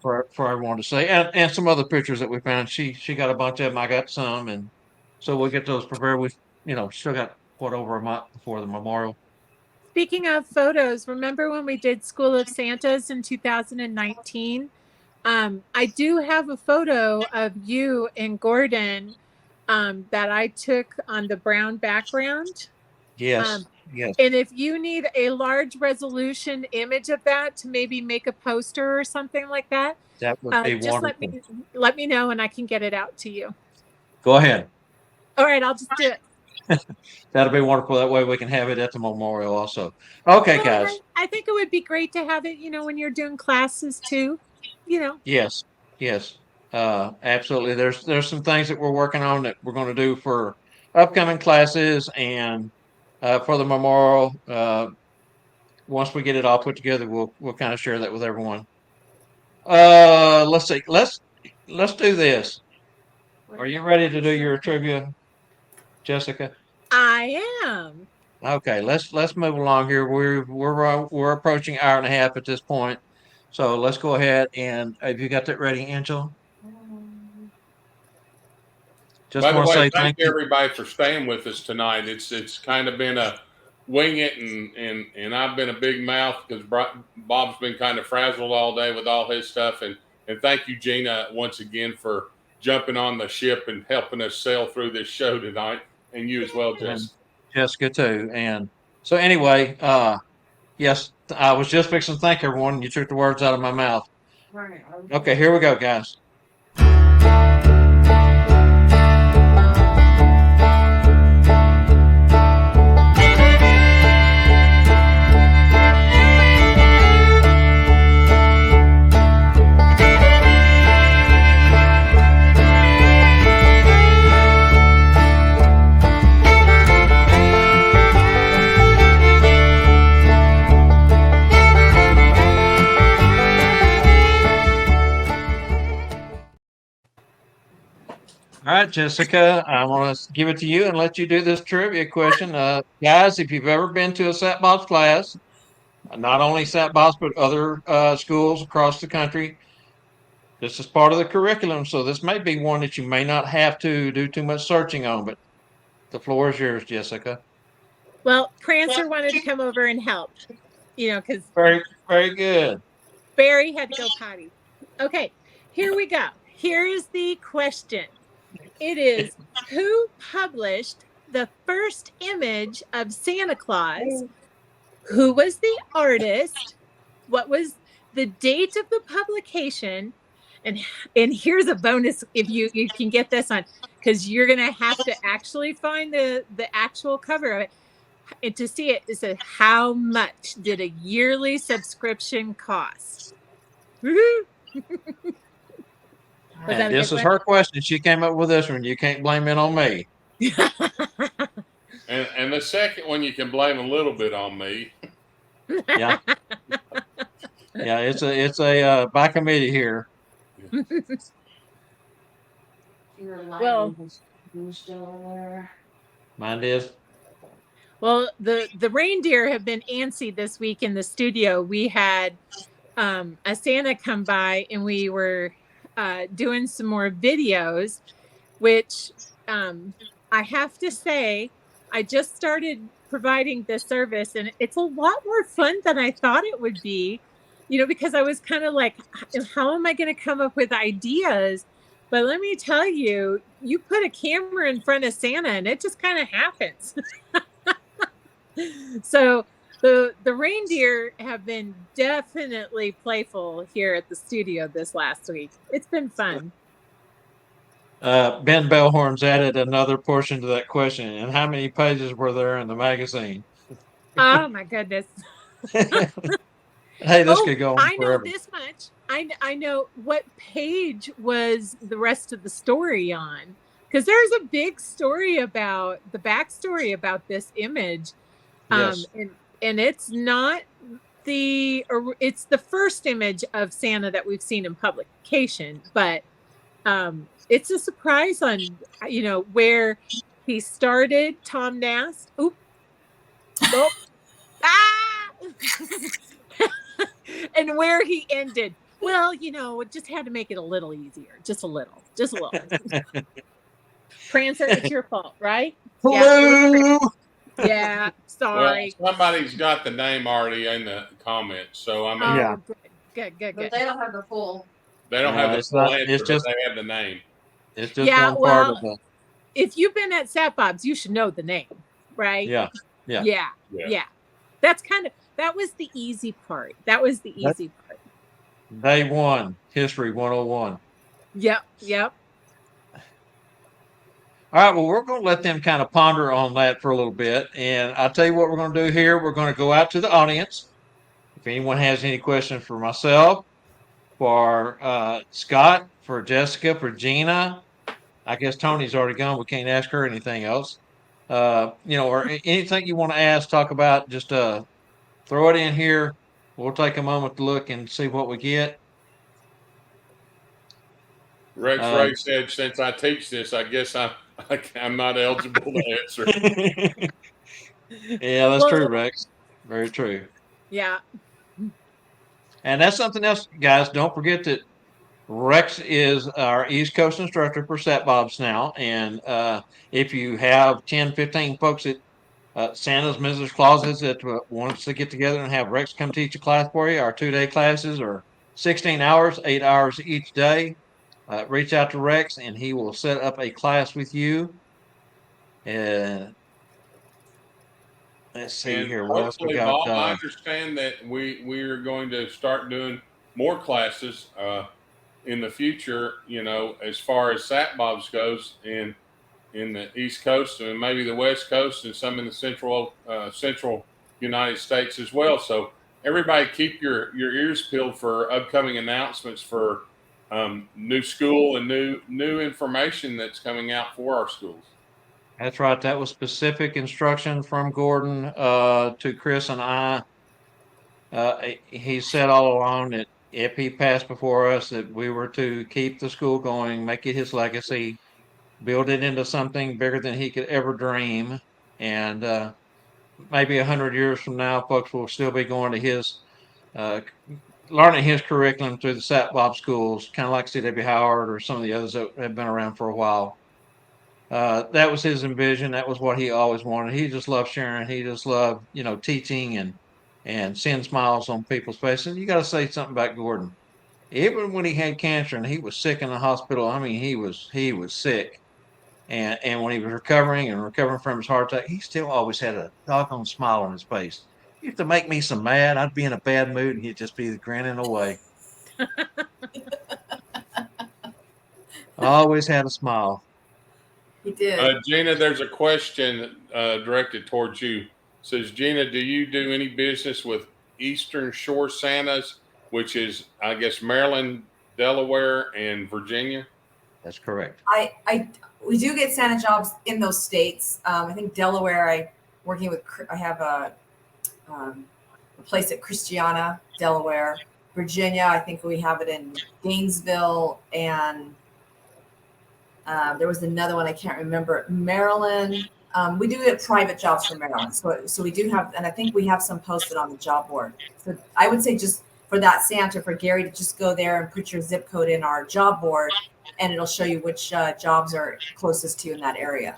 for everyone to see, and some other pictures that we found. She got a bunch of them. I got some, and so we'll get those prepared. We, still got over a month before the memorial. Speaking of photos, remember when we did School of Santas in 2019? I do have a photo of you and Gordon that I took on the brown background. Yes, yes, And if you need a large resolution image of that to maybe make a poster or something like that, that would be just wonderful. let me know and I can get it out to you. Go ahead. All right, I'll just do it. That'll be wonderful. That way we can have it at the memorial also. Okay, Well, guys. I think it would be great to have it, when you're doing classes too. Yes, yes, absolutely. There's some things that we're working on that we're going to do for upcoming classes and for the memorial. Once we get it all put together, we'll kind of share that with everyone. Let's see. Let's do this. Are you ready to do your trivia, Jessica? I am. Okay, let's move along here. We're approaching hour and a half at this point, so let's go ahead and have you got that ready, Angela? Just By the want to way, say thank thank you. everybody for staying with us tonight. It's kind of been a wing it, and I've been a big mouth because Bob's been kind of frazzled all day with all his stuff. And thank you, Gina, once again for jumping on the ship and helping us sail through this show tonight, and you as well, And Jess. Jessica too. And so anyway, yes, I was just fixing to thank everyone. You took the words out of my mouth. Right. Okay, here we go, guys. All right, Jessica, I want to give it to you and let you do this trivia question. Guys, if you've ever been to a SatBoss class, not only SatBoss, but other schools across the country, this is part of the curriculum. So this may be one that you may not have to do too much searching on, but the floor is yours, Jessica. Well, Prancer wanted to come over and help, because Very, very good. Barry had to go potty. Okay, here we go. Here is the question. It is, who published the first image of Santa Claus? Who was the artist? What was the date of the publication? And here's a bonus if you can get this on, because you're gonna have to actually find the actual cover of it. And to see it, it says, how much did a yearly subscription cost? And this is her question. She came up with this one. You can't blame it on me. And the second one, you can blame a little bit on me. Yeah. Yeah, it's a by committee here. Well, Mine is. Well, the reindeer have been antsy this week in the studio. We had a Santa come by and we were doing some more videos, which I have to say, I just started providing this service and it's a lot more fun than I thought it would be, because I was kind of like, how am I going to come up with ideas? But let me tell you, you put a camera in front of Santa and it just kind of happens. So the reindeer have been definitely playful here at the studio this last week. It's been fun. Ben Bellhorn's added another portion to that question. And how many pages were there in the magazine? Oh my goodness. Hey, this Oh, could go on I know forever. this much. I know what page was the rest of the story on, because there's a big story about the backstory about this image. Yes. And it's not it's the first image of Santa that we've seen in publication, but it's a surprise on where he started, Tom Nast. Oop, nope. Ah! And where he ended. Well, it just had to make it a little easier. Just a little. Just a little. Prancer, it's your fault, right? Yeah, it was Hello. yeah, Well, sorry. somebody's got the name already in the comments, so I mean, Yeah. Oh, good. But they don't have the full. they don't have No, the it's full not. answer, but they have the name. It's just Yeah, one part of well, the. if you've been at Sat Bob's, you should know the name, right? Yeah. Yeah. That was the easy part. That was the easy part. Day one, History 101. Yep. All right, well, we're going to let them kind of ponder on that for a little bit. And I'll tell you what we're going to do here. We're going to go out to the audience. If anyone has any questions for myself, for Scott, for Jessica, for Gina, I guess Tony's already gone. We can't ask her anything else. Or anything you want to ask, talk about, just throw it in here. We'll take a moment to look and see what we get. Rex Ray said, "Since I teach this, I guess I'm not eligible to answer." Yeah, that's true, Rex. Very true. Yeah. And that's something else, guys. Don't forget that Rex is our East Coast instructor for Sat Bob's now. And if you have 10, 15 folks at Santa's Mrs. Clauses that wants to get together and have Rex come teach a class for you, our 2-day classes are 16 hours, 8 hours each day. Reach out to Rex and he will set up a class with you. And let's see And here. What else we hopefully, got? Bob, I understand that we are going to start doing more classes in the future. As far as Sat Bob's goes, in the East Coast and maybe the West Coast, and some in the central United States as well. So everybody, keep your ears peeled for upcoming announcements for new school and new information that's coming out for our schools. That's right. That was specific instruction from Gordon to Chris and I. He said all along that if he passed before us, that we were to keep the school going, make it his legacy, build it into something bigger than he could ever dream. And maybe 100 years from now, folks will still be going to his, learning his curriculum through the Sat Bob schools, kind of like C.W. Howard or some of the others that have been around for a while. That was his envision. That was what he always wanted. He just loved sharing. He just loved, teaching and seeing smiles on people's faces. And you got to say something about Gordon. Even when he had cancer and he was sick in the hospital, I mean, he was sick. And when he was recovering from his heart attack, he still always had a doggone smile on his face. He used to make me so mad. I'd be in a bad mood and he'd just be grinning away. Always had a smile. He did. Gina, there's a question directed towards you. It says, Gina, do you do any business with Eastern Shore Santas, which is, I guess, Maryland, Delaware, and Virginia? That's correct. We do get Santa jobs in those states. I think Delaware. I have a place at Christiana, Delaware. Virginia, I think we have it in Gainesville, and there was another one I can't remember. Maryland. We do get private jobs for Maryland, so we do have, and I think we have some posted on the job board. So I would say just for that Santa, for Gary to just go there and put your zip code in our job board, and it'll show you which jobs are closest to you in that area.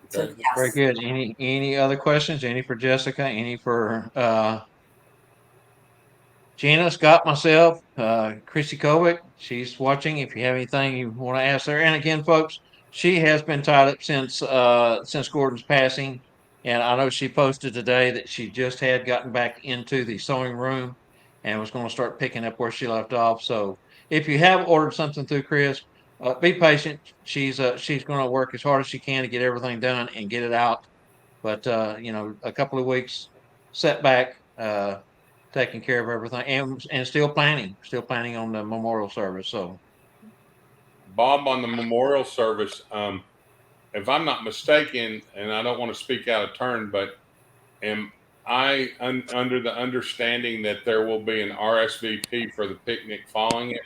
So, yes. Very good. Any other questions? Any for Jessica? Any for Gina, Scott, myself, Chrissy Kovic? She's watching. If you have anything you want to ask her, and again, folks, she has been tied up since Gordon's passing, and I know she posted today that she just had gotten back into the sewing room and was going to start picking up where she left off. So if you have ordered something through Chris, be patient. She's going to work as hard as she can to get everything done and get it out. But a couple of weeks setback, taking care of everything, and still planning on the memorial service. So Bob, on the memorial service, if I'm not mistaken, and I don't want to speak out of turn, but am I under the understanding that there will be an RSVP for the picnic following it?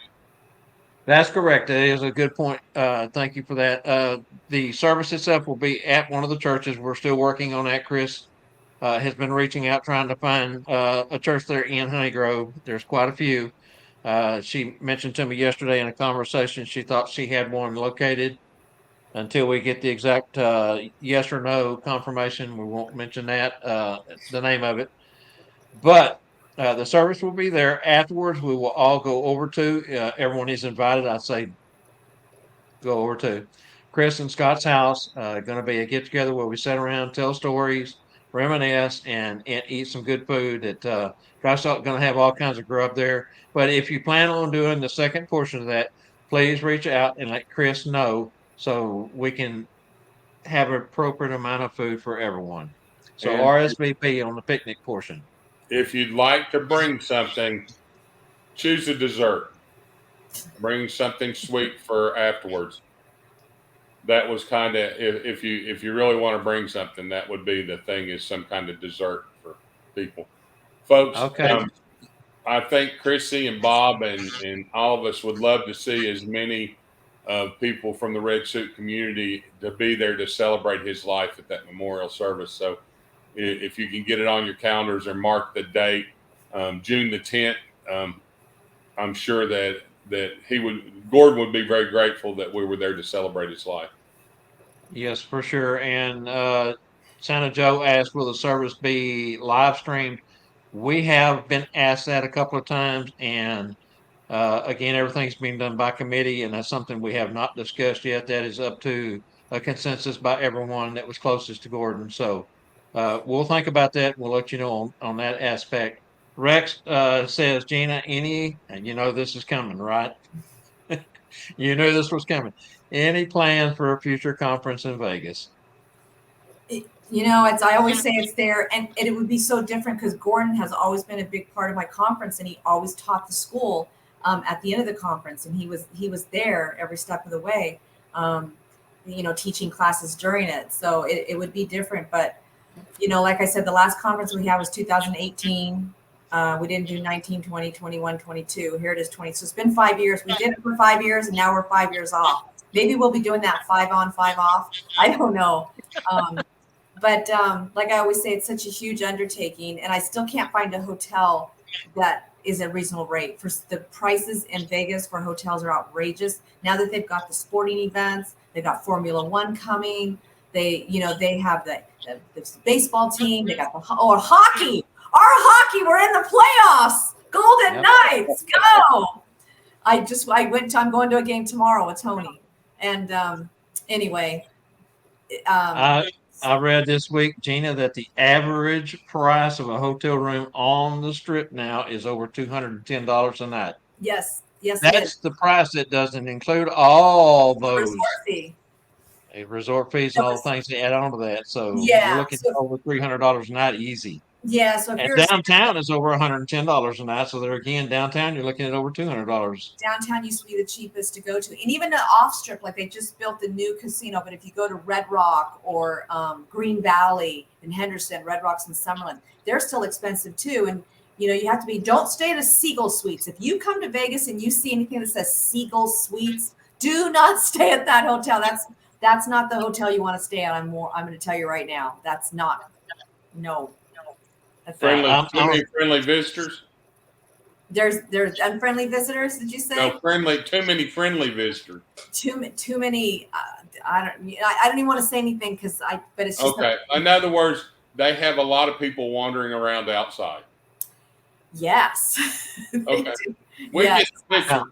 that's correct. That is a good point. Thank you for that. The service itself will be at one of the churches. We're still working on that. Chris has been reaching out, trying to find a church there in Honey Grove. There's quite a few. She mentioned to me yesterday in a conversation she thought she had one located. Until we get the exact yes or no confirmation, we won't mention that, the name of it. But the service will be there. Afterwards, we will all go over to, everyone is invited. I'd say go over to Chris and Scott's house. Going to be a get together where we sit around, tell stories, reminisce, and eat some good food. God's going to have all kinds of grub there. But if you plan on doing the second portion of that, please reach out and let Chris know so we can have an appropriate amount of food for everyone. So And RSVP on the picnic portion. if you'd like to bring something, choose a dessert. Bring something sweet for afterwards. That was kind of, if you really want to bring something, that would be the thing, is some kind of dessert for people, folks. Okay. I think Chrissy and Bob and all of us would love to see as many people from the Red Suit community to be there to celebrate his life at that memorial service. So if you can get it on your calendars or mark the date, June the 10th, I'm sure that Gordon would be very grateful that we were there to celebrate his life. Yes, for sure. And Santa Joe asked, will the service be live streamed? We have been asked that a couple of times, and again, everything's being done by committee, and that's something we have not discussed yet. That is up to a consensus by everyone that was closest to Gordon. So we'll think about that. We'll let you know on that aspect. Rex says, Gina, and this is coming, right? You knew this was coming. Any plans for a future conference in Vegas? I always say it's there, and it would be so different because Gordon has always been a big part of my conference, and he always taught the school at the end of the conference, and he was there every step of the way, teaching classes during it. So it would be different, but like I said, the last conference we had was 2018. We didn't do 19, 20, 21, 22. Here it is, 20. So it's been 5 years. We did it for 5 years, and now we're 5 years off. Maybe we'll be doing that 5 on, 5 off. I don't know. But like I always say, it's such a huge undertaking, and I still can't find a hotel that is a reasonable rate. For the prices in Vegas for hotels are outrageous. Now that they've got the sporting events, they've got Formula One coming. They have the baseball team. They got hockey. Our hockey, we're in the playoffs. Golden Knights, go! I'm going to a game tomorrow with Tony. And anyway. I read this week, Gina, that the average price of a hotel room on the strip now is over $210 a night. Yes, that's the price. That doesn't include all those resort fee. Resort fees and all the things they add on to that. So yeah, you're looking at over $300 a night easy. Yeah, so if and you're downtown is over $110 a night. So there again, downtown you're looking at over $200. Downtown used to be the cheapest to go to, and even the off strip, like they just built the new casino. But if you go to Red Rock or Green Valley in Henderson, Red Rock's in Summerlin, they're still expensive too. And you have to don't stay at a Seagull Suites. If you come to Vegas and you see anything that says Seagull Suites, do not stay at that hotel. That's not the hotel you want to stay at. I'm going to tell you right now. That's not. No. Friendly visitors. There's unfriendly visitors. Did you say? No, too many friendly visitors. Too many. I don't even want to say anything but it's just okay. In other words, they have a lot of people wandering around outside. Yes. Okay. We get the picture.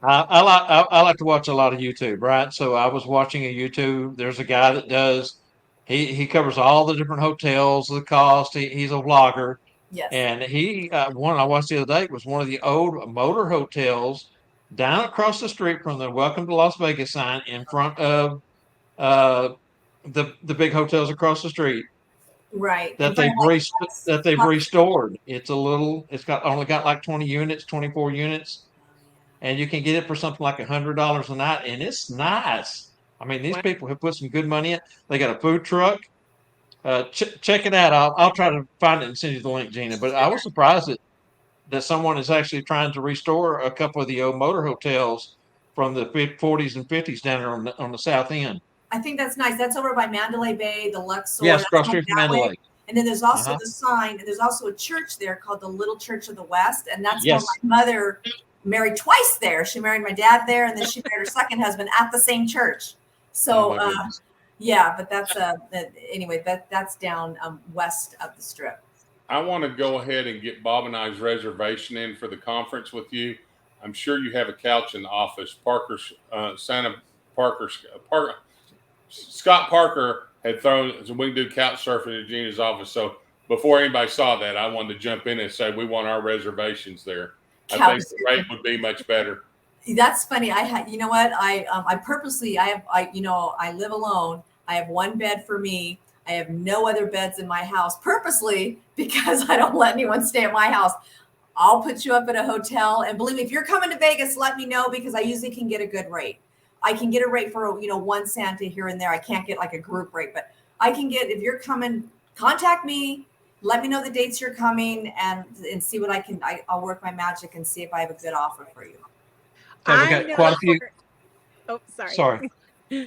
I like to watch a lot of YouTube, right? So I was watching a YouTube. There's a guy that does. He covers all the different hotels, the cost. He's a vlogger. Yes. And one I watched the other day was one of the old motor hotels down across the street from the Welcome to Las Vegas sign in front of uh, the big hotels across the street Right. In that front they've of like that they've Fox. restored. It's got only got like 20 units, 24 units, and you can get it for something like $100 a night, and it's nice. I mean, these Wow. people have put some good money in. They got a food truck. Check it out. I'll try to find it and send you the link, Gina. But I was surprised that someone is actually trying to restore a couple of the old motor hotels from the 40s and 50s down there on the south end. I think that's nice. That's over by Mandalay Bay, the Luxor. Yes, That's across going street from that way. Mandalay. And then there's also Uh-huh. the sign, and there's also a church there called the Little Church of the West. And that's where Yes. my mother married twice there. She married my dad there, and then she married her second husband at the same church. Oh, So, my goodness. yeah, but that's anyway, that's down west of the strip. I want to go ahead and get Bob and I's reservation in for the conference with you. I'm sure you have a couch in the office. Scott Parker had thrown, so we can do couch surfing at Gina's office. So before anybody saw that, I wanted to jump in and say we want our reservations there. I think the rate would be much better. That's funny. You know what? I purposely, I live alone. I have one bed for me. I have no other beds in my house purposely because I don't let anyone stay at my house. I'll put you up at a hotel, and believe me, if you're coming to Vegas, let me know because I usually can get a good rate. I can get a rate for, one Santa here and there. I can't get like a group rate, but I can get, if you're coming, contact me, let me know the dates you're coming and see what I'll work my magic and see if I have a good offer for you. Okay, we got quite a few. Oh, sorry. Sorry. Go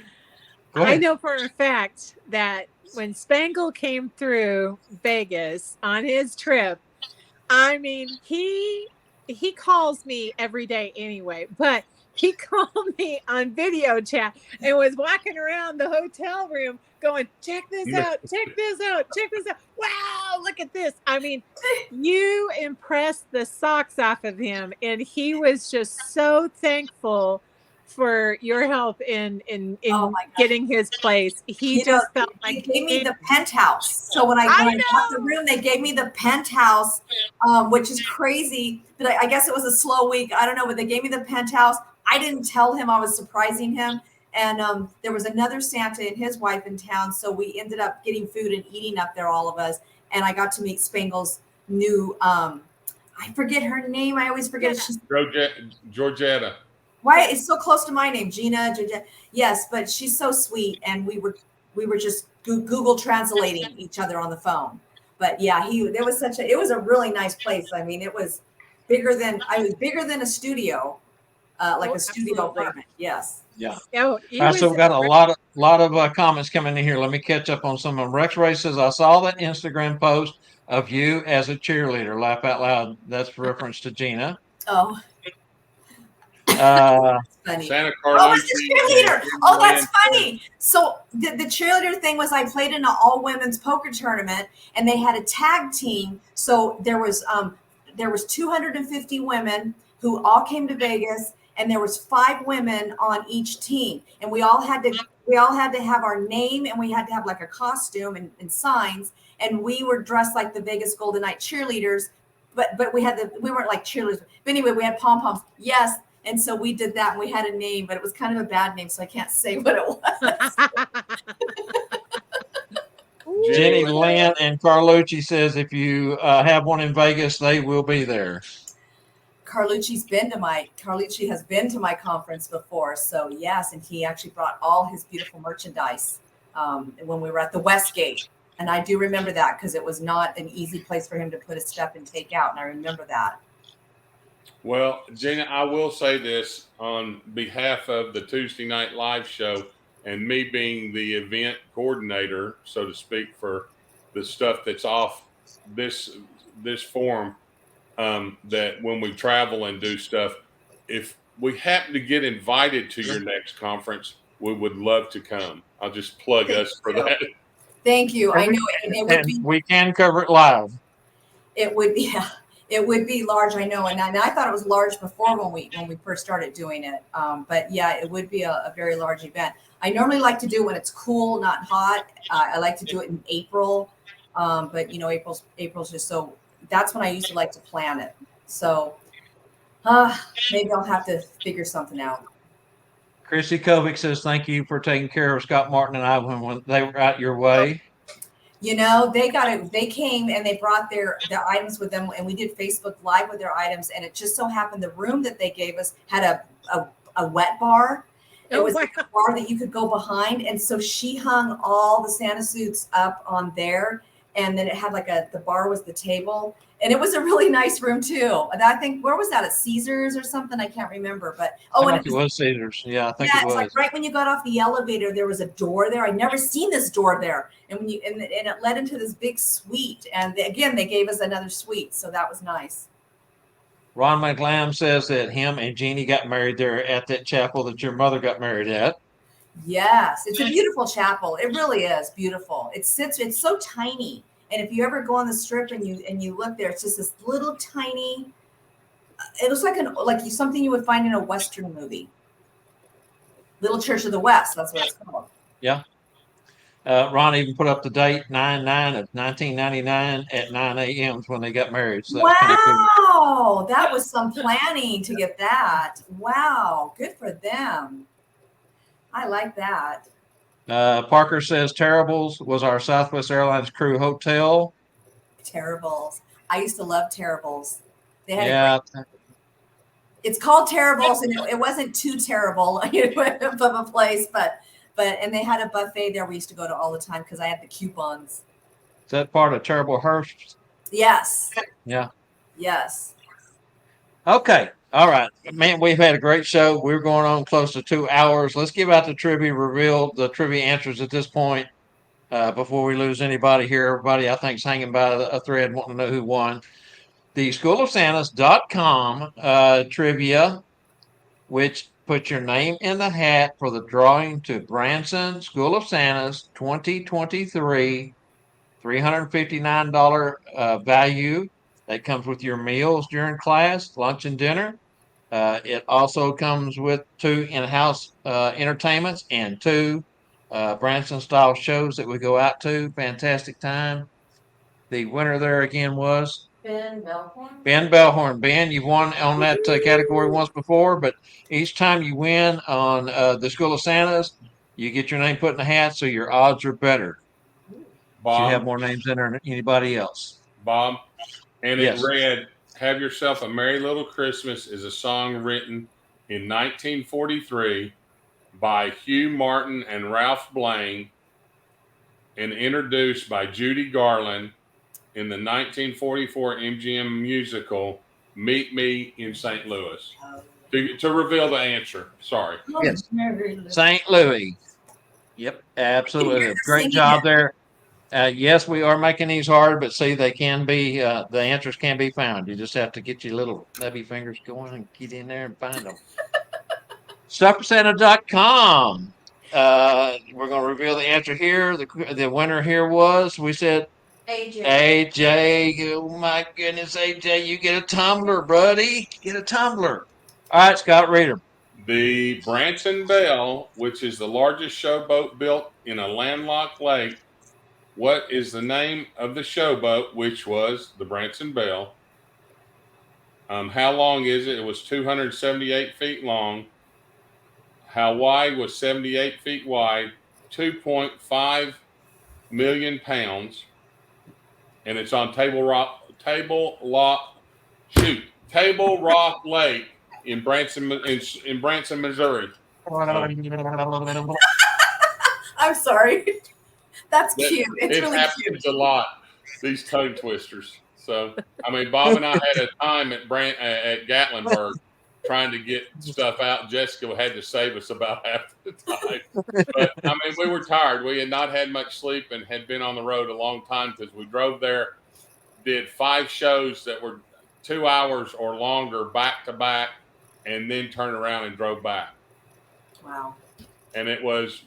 I ahead. know for a fact that when Spangle came through Vegas on his trip, I mean, he calls me every day anyway, but he called me on video chat and was walking around the hotel room going, check this out, check this out, check this out. Wow, look at this. I mean, you impressed the socks off of him, and he was just so thankful for your help in Oh my gosh. getting his place. He just felt they like gave me the penthouse. So when I got the room, they gave me the penthouse, which is crazy. But I guess it was a slow week. I don't know, but they gave me the penthouse. I didn't tell him I was surprising him. And there was another Santa and his wife in town. So we ended up getting food and eating up there, all of us. And I got to meet Spangle's new, I forget her name. I always forget. She's Georgetta. Why it's so close to my name, Gina. Yes, but she's so sweet, and we were just Google translating each other on the phone. But yeah, it was a really nice place. I mean, it was bigger than a studio, like a studio absolutely. apartment. Yes. Yeah. Oh, All right, so we've got a lot of comments coming in here. Let me catch up on some of them. Rex Ray says, I saw that Instagram post of you as a cheerleader. Laugh out loud. That's reference to Gina. Oh, funny. Santa Oh, it's Carlucci. the cheerleader. Oh, that's funny. So the cheerleader thing was I played in an all women's poker tournament, and they had a tag team. So there was 250 women who all came to Vegas, and there was 5 women on each team, and we all had to have our name, and we had to have like a costume and signs, and we were dressed like the Vegas Golden Knight cheerleaders, but we weren't like cheerleaders. But anyway, we had pom poms. Yes. And so we did that, and we had a name, but it was kind of a bad name, so I can't say what it was. Jenny Lynn and Carlucci says if you have one in Vegas, they will be there. Carlucci has been to my conference before, so yes, and he actually brought all his beautiful merchandise when we were at the Westgate, and I do remember that because it was not an easy place for him to put his stuff and take out, and I remember that. Well, Gina, I will say this on behalf of the Tuesday Night Live show and me being the event coordinator, so to speak, for the stuff that's off this forum, that when we travel and do stuff, if we happen to get invited to your next conference, we would love to come. I'll just plug us for that. Thank you. I know we can cover it live. It would be. Yeah. It would be large, I know, and I thought it was large before when we first started doing it. But yeah, it would be a very large event. I normally like to do it when it's cool, not hot. I like to do it in April, but April's just so. That's when I used to like to plan it. So, Maybe I'll have to figure something out. Chrissy Kovic says, thank you for taking care of Scott Martin and I when they were out your way. You know, they got it. They came and they brought their items with them, and we did Facebook Live with their items. And it just so happened the room that they gave us had a wet bar. It was like a bar that you could go behind, and so she hung all the Santa suits up on there, and then it had like the bar was the table, and it was a really nice room too. And I think where was that, at Caesars or something? I can't remember, but I think it was Caesars. Yeah, I think it it's was. like right when you got off the elevator, there was a door there. I'd never seen this door there, and when and it led into this big suite. And again, they gave us another suite, so that was nice. Ron McLam says that him and Jeannie got married there at that chapel that your mother got married at. Yes, it's a beautiful chapel. It really is beautiful. It's so tiny, and if you ever go on the strip and you look there, it's just this little tiny. It looks like something you would find in a Western movie. Little Church of the West. That's what it's called. Yeah. Ron even put up the date 9/9 of 1999 at 9 a.m. when they got married. So that's kind of cool. That was some planning to get that. Wow, good for them. I like that. Parker says Terribles was our Southwest Airlines crew hotel. Terribles. I used to love Terribles. They had it's called Terribles, and it wasn't too terrible of a place, but and they had a buffet there we used to go to all the time because I had the coupons. Is that part of Terrible Hearst? Yes. Yeah. Yes. Okay. All right. Man, we've had a great show. We're going on close to 2 hours. Let's give out the trivia, reveal the trivia answers at this point before we lose anybody here. Everybody, I think, is hanging by a thread wanting to know who won. The schoolofsantas.com trivia, which put your name in the hat for the drawing to Branson School of Santas 2023 $359 value. That comes with your meals during class, lunch and dinner. It also comes with 2 in-house entertainments and 2 Branson-style shows that we go out to. Fantastic time. The winner there again was Ben Bellhorn. Ben Bellhorn. Ben, you've won on that category once before, but each time you win on the School of Santas, you get your name put in the hat, so your odds are better. Bob, You have more names in there than anybody else. Bob, and Yes. it read, "Have Yourself a Merry Little Christmas" is a song written in 1943 by Hugh Martin and Ralph Blaine and introduced by Judy Garland in the 1944 MGM musical Meet Me in St. Louis. To reveal the answer. Sorry. Yes. St. Louis. Yep, absolutely. Great job there. Yes, we are making these hard, but see, they can be, the answers can be found. You just have to get your little nubby fingers going and get in there and find them. StuffForSanta.com. We're going to reveal the answer here. The winner here was, we said, AJ. Oh my goodness, AJ, you get a tumbler, buddy. Get a tumbler. All right, Scott, read them. The Branson Belle, which is the largest showboat built in a landlocked lake. What is the name of the showboat, which was the Branson Belle? How long is it? It was 278 feet long. How wide was 78 feet wide? 2.5 million pounds. And it's on Table Rock Lake in Branson, Missouri. I'm sorry. That's cute. It's really happens cute. a lot, these tongue twisters. So, I mean, Bob and I had a time at Gatlinburg trying to get stuff out. Jessica had to save us about half the time. But, I mean, we were tired. We had not had much sleep and had been on the road a long time because we drove there, did 5 shows that were 2 hours or longer back to back, and then turned around and drove back. Wow. And it was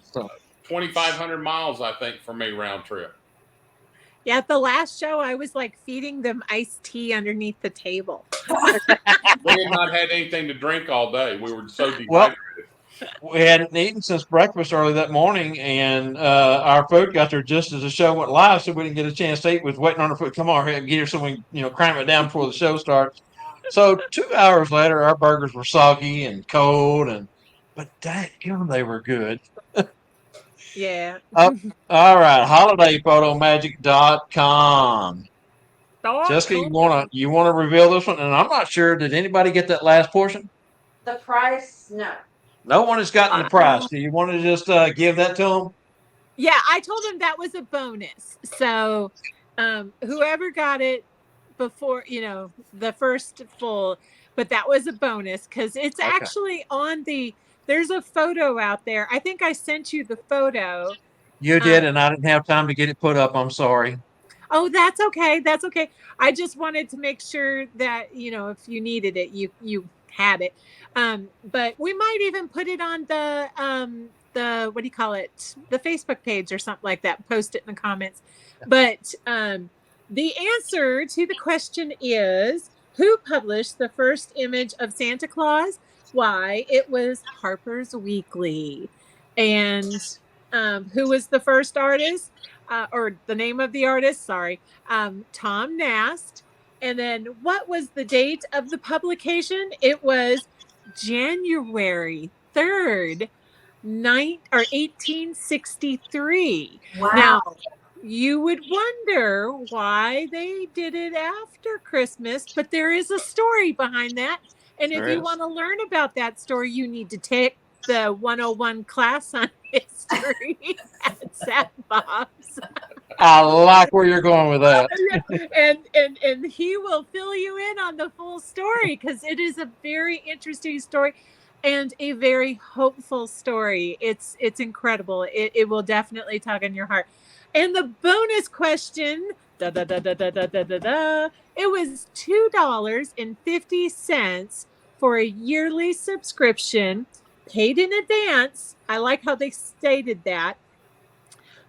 2,500 miles, I think, for me round trip. Yeah, at the last show, I was like feeding them iced tea underneath the table. We had not had anything to drink all day. We were so dehydrated. Well, we hadn't eaten since breakfast early that morning, and our food got there just as the show went live, so we didn't get a chance to eat. We was waiting on our food. Come on, get here so we can, cram it down before the show starts. So 2 hours later, our burgers were soggy and cold, but damn, they were good. Yeah. All right, holidayphotomagic.com. Jessica, you wanna reveal this one? And I'm not sure. Did anybody get that last portion? The price, no. No one has gotten the prize. Do you want to just give that to them? Yeah, I told him that was a bonus. So whoever got it before, the first full, but that was a bonus because it's Okay. actually there's a photo out there. I think I sent you the photo. You did, and I didn't have time to get it put up. I'm sorry. Oh, that's okay. That's okay. I just wanted to make sure that, if you needed it, you had it. But we might even put it on the what do you call it? The Facebook page or something like that. Post it in the comments. But the answer to the question is, who published the first image of Santa Claus? Why, it was Harper's Weekly. And who was the first artist? Or the name of the artist, sorry, Tom Nast. And then what was the date of the publication? It was January 3rd, 1863. Wow. Now, you would wonder why they did it after Christmas, but there is a story behind that. And if you want to learn about that story, you need to take the 101 class on history at Sat Bob's. I like where you're going with that. and he will fill you in on the full story because it is a very interesting story and a very hopeful story. It's incredible. It will definitely tug on your heart. And the bonus question, it was $2.50 for a yearly subscription, paid in advance. I like how they stated that.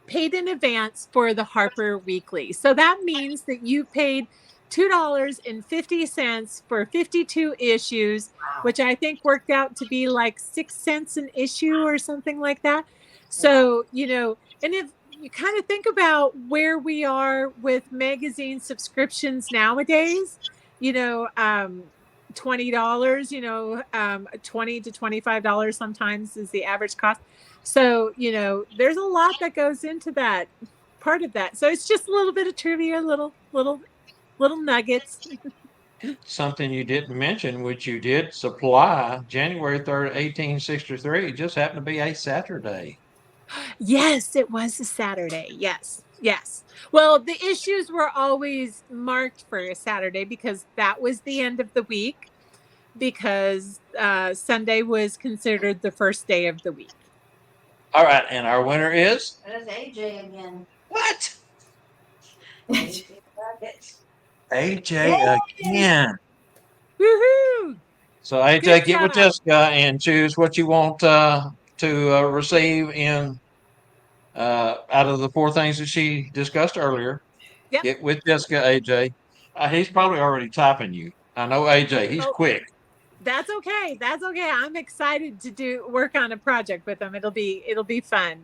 Paid in advance for the Harper Weekly. So that means that you paid $2.50 for 52 issues, which I think worked out to be like 6 cents an issue or something like that. So, and if you kind of think about where we are with magazine subscriptions nowadays, $20, $20 to $25 sometimes is the average cost. So, there's a lot that goes into that part of that. So it's just a little bit of trivia, little nuggets. Something you didn't mention, which you did supply, January 3rd, 1863, just happened to be a Saturday. Yes, it was a Saturday. Yes. Well, the issues were always marked for a Saturday because that was the end of the week, because Sunday was considered the first day of the week. All right, and our winner is? There's AJ again. What? AJ Yay! again. Woohoo! So AJ, Good get with job. Jessica and choose what you want to receive out of the 4 things that she discussed earlier. Yep. Get with Jessica, AJ. He's probably already typing you. I know AJ. He's quick. That's okay. I'm excited to work on a project with him. It'll be fun.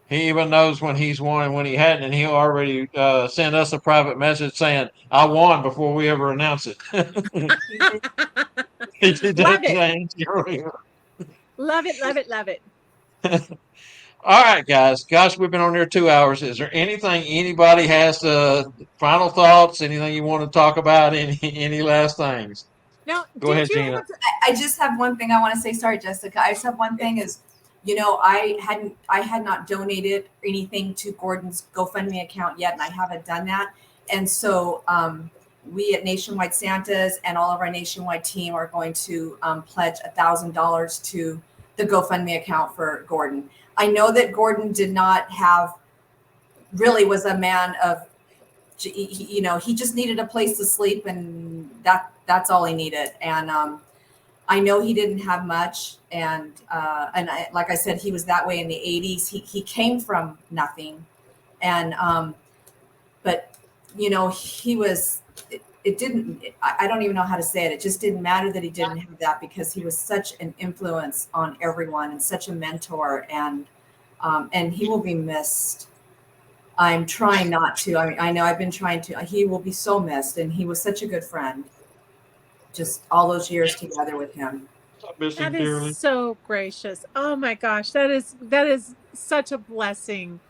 He even knows when he's won and when he hadn't, and he'll already send us a private message saying, "I won," before we ever announce it. He did Love that it. thing earlier. Love it. All right, guys. Gosh, we've been on here 2 hours. Is there anything anybody has final thoughts? Anything you want to talk about? Any last things? No, Go ahead, Gina. I just have one thing I want to say. Sorry, Jessica. I just have one thing is, I had not donated anything to Gordon's GoFundMe account yet, and I haven't done that. And so we at Nationwide Santas and all of our nationwide team are going to pledge $1,000 to the GoFundMe account for Gordon. I know that Gordon was a man of, he just needed a place to sleep, and that's all he needed. And I know he didn't have much, and like I said, he was that way in the 80s. He came from nothing, and but he was. It didn't. I don't even know how to say it. It just didn't matter that he didn't have that, because he was such an influence on everyone and such a mentor, and he will be missed. I'm trying not to. I know I've been trying to. He will be so missed, and he was such a good friend. just all those years together with him. I miss him That dearly. is so gracious. Oh my gosh, that is such a blessing.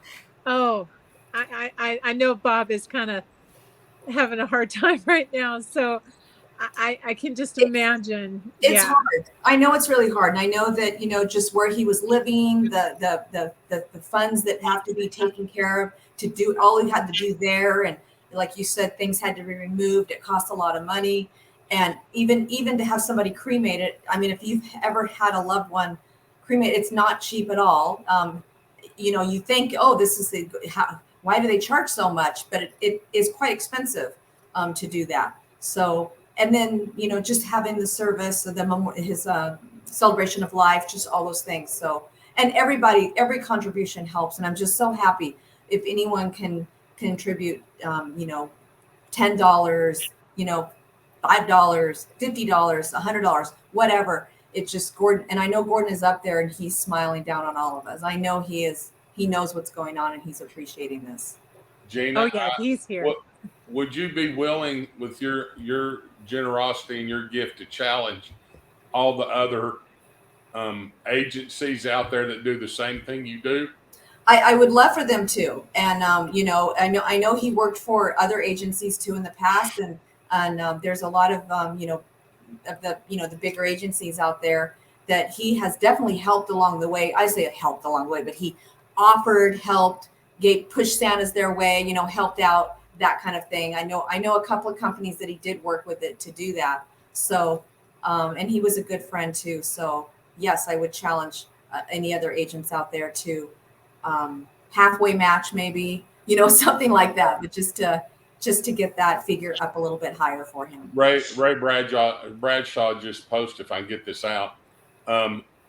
Oh, I know Bob is kind of having a hard time right now, so I can just imagine. It's Yeah. hard. I know it's really hard. And I know that, just where he was living, the funds that have to be taken care of to do all he had to do there. And like you said, things had to be removed. It cost a lot of money. And even to have somebody cremated, I mean, if you've ever had a loved one cremated, it's not cheap at all. You think, oh, this is why do they charge so much? But it is quite expensive to do that. So, and then just having the service of his celebration of life, just all those things. So, and every contribution helps, and I'm just so happy if anyone can contribute, $10, $5, $50, $100, whatever. It's just Gordon, and I know Gordon is up there and he's smiling down on all of us. I know he is. He knows what's going on and he's appreciating this. Gina, Oh yeah, he's here. would you be willing, with your generosity and your gift, to challenge all the other agencies out there that do the same thing you do? I would love for them to, and I know he worked for other agencies too in the past, and there's a lot of the bigger agencies out there that he has definitely helped along the way. I say it helped along the way, but he offered, helped, pushed Santas their way, helped out, that kind of thing. I know a couple of companies that he did work with it to do that. So, and he was a good friend too. So yes, I would challenge any other agents out there to halfway match, maybe, something like that, but just to get that figure up a little bit higher for him. Ray Bradshaw just posted, if I can get this out,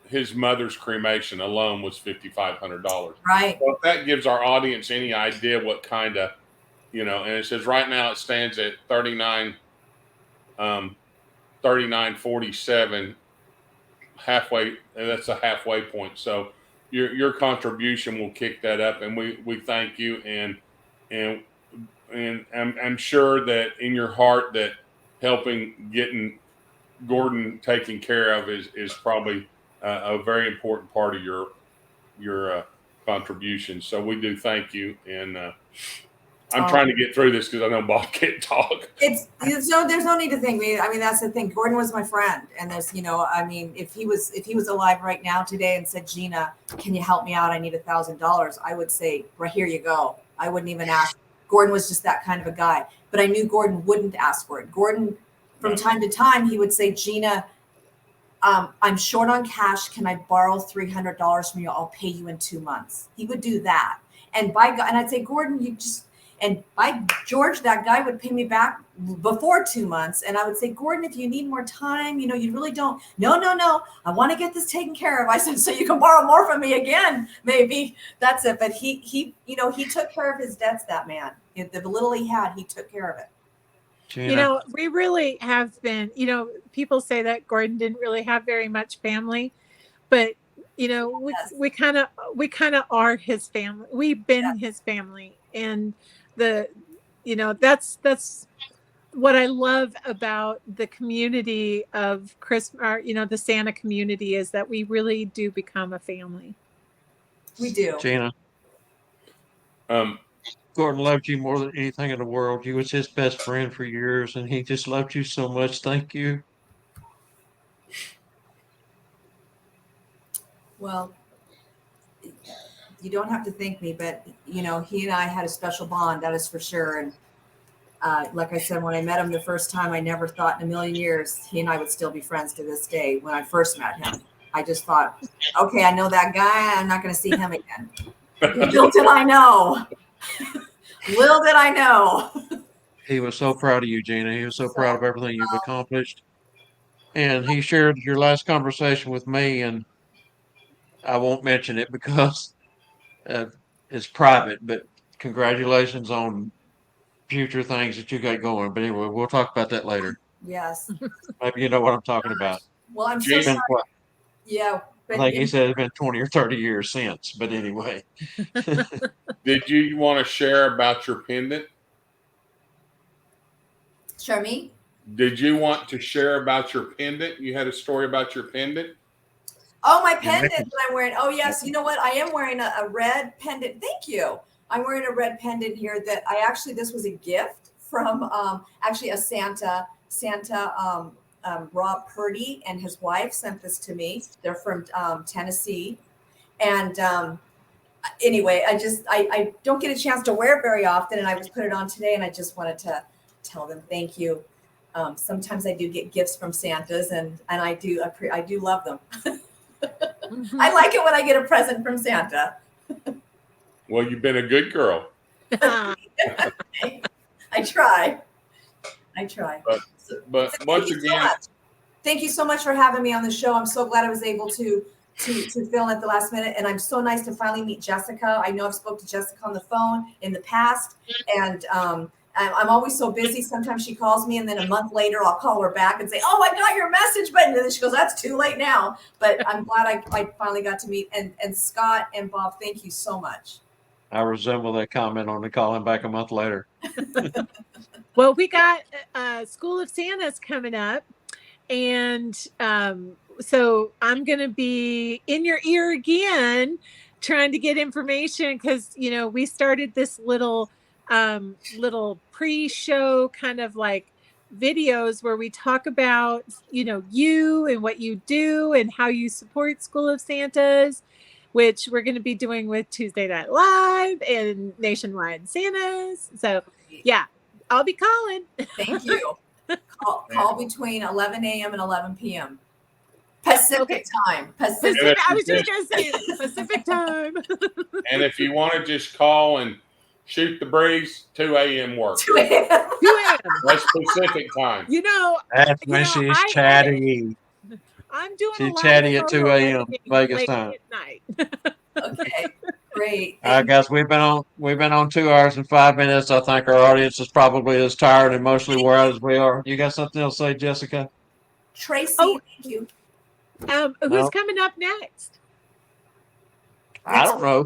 his mother's cremation alone was $5,500. Right. So if that gives our audience any idea what kind of, and it says right now it stands at 39.47 halfway, and that's a halfway point. So your contribution will kick that up, and we thank you, and I'm sure that in your heart that getting Gordon taken care of is probably a very important part of your contribution. So we do thank you, and I'm trying to get through this because I know Bob can't talk. There's no need to thank me. I mean, that's the thing. Gordon was my friend, and there's if he was alive right now today and said, Gina, can you help me out? I need $1,000. I would say, right, here you go. I wouldn't even ask. Gordon was just that kind of a guy, but I knew Gordon wouldn't ask for it. Gordon, from time to time, he would say, Gina, I'm short on cash. Can I borrow $300 from you? I'll pay you in 2 months. He would do that. And by God, and I'd say, Gordon, and by George, that guy would pay me back before 2 months. And I would say, Gordon, if you need more time, you really don't. No. I want to get this taken care of. I said, so you can borrow more from me again, maybe. That's it. But he took care of his debts, that man. The little he had, he took care of it. Gina. We really have been, people say that Gordon didn't really have very much family, but we kind of are his family. We've been his family, and that's what I love about the community of Christmas, the Santa community, is that we really do become a family. We do. Gina. Gordon loved you more than anything in the world. You was his best friend for years, and he just loved you so much. Thank you. Well, you don't have to thank me, but he and I had a special bond, that is for sure. And like I said, when I met him the first time, I never thought in a million years he and I would still be friends to this day. When I first met him, I just thought, okay, I know that guy. I'm not going to see him again. Little did I know. Little did I know. He was so proud of you, Gina. He was so proud of everything you've accomplished. And he shared your last conversation with me, and I won't mention it because it's private, but congratulations on future things that you got going. But anyway, we'll talk about that later. Yes. Maybe you know what I'm talking about. Well, I'm so sorry. Yeah. I think he said it's been 20 or 30 years since, but anyway. Did you want to share about your pendant? Share me? did you want to share about your pendant? You had a story about your pendant. Oh, my pendant that I'm wearing. Oh, yes. You know what? I am wearing a red pendant. Thank you. I'm wearing a red pendant here that this was a gift from actually a Santa, Rob Purdy and his wife sent this to me. They're from Tennessee. And anyway, I don't get a chance to wear it very often. And I was put it on today and I just wanted to tell them thank you. Sometimes I do get gifts from Santas and I do love them. I like it when I get a present from Santa. Well, you've been a good girl. I try. But once again, thank you so much for having me on the show. I'm so glad I was able to film at the last minute, and I'm so nice to finally meet Jessica. I know I've spoke to Jessica on the phone in the past, and I'm always so busy. Sometimes she calls me, and then a month later, I'll call her back and say, "Oh, I got your message," but and then she goes, "That's too late now." But I'm glad I finally got to meet. And Scott and Bob, thank you so much. I resemble that comment on the calling back a month later. Well, we got School of Santa's coming up, and so I'm going to be in your ear again, trying to get information because we started this little pre-show kind of like videos where we talk about you and what you do and how you support School of Santa's, which we're going to be doing with Tuesday Night Live and Nationwide Santas. So yeah, I'll be calling. Thank you. Call between 11 a.m. and 11 p.m. Pacific time. Pacific. I was just going to say Pacific time. And if you want to just call and shoot the breeze, 2 a.m. work. 2 a.m. 2 a.m. That's Pacific time. That's when she's chatty. I'm doing she's a lot chatty of at 2 a.m. Vegas time. At night. Okay, great. All right, guys, we've been on 2 hours and 5 minutes. I think our audience is probably as tired and mostly wore out as we are. You got something else to say, Jessica? Tracy, thank you. Who's coming up next? I don't know.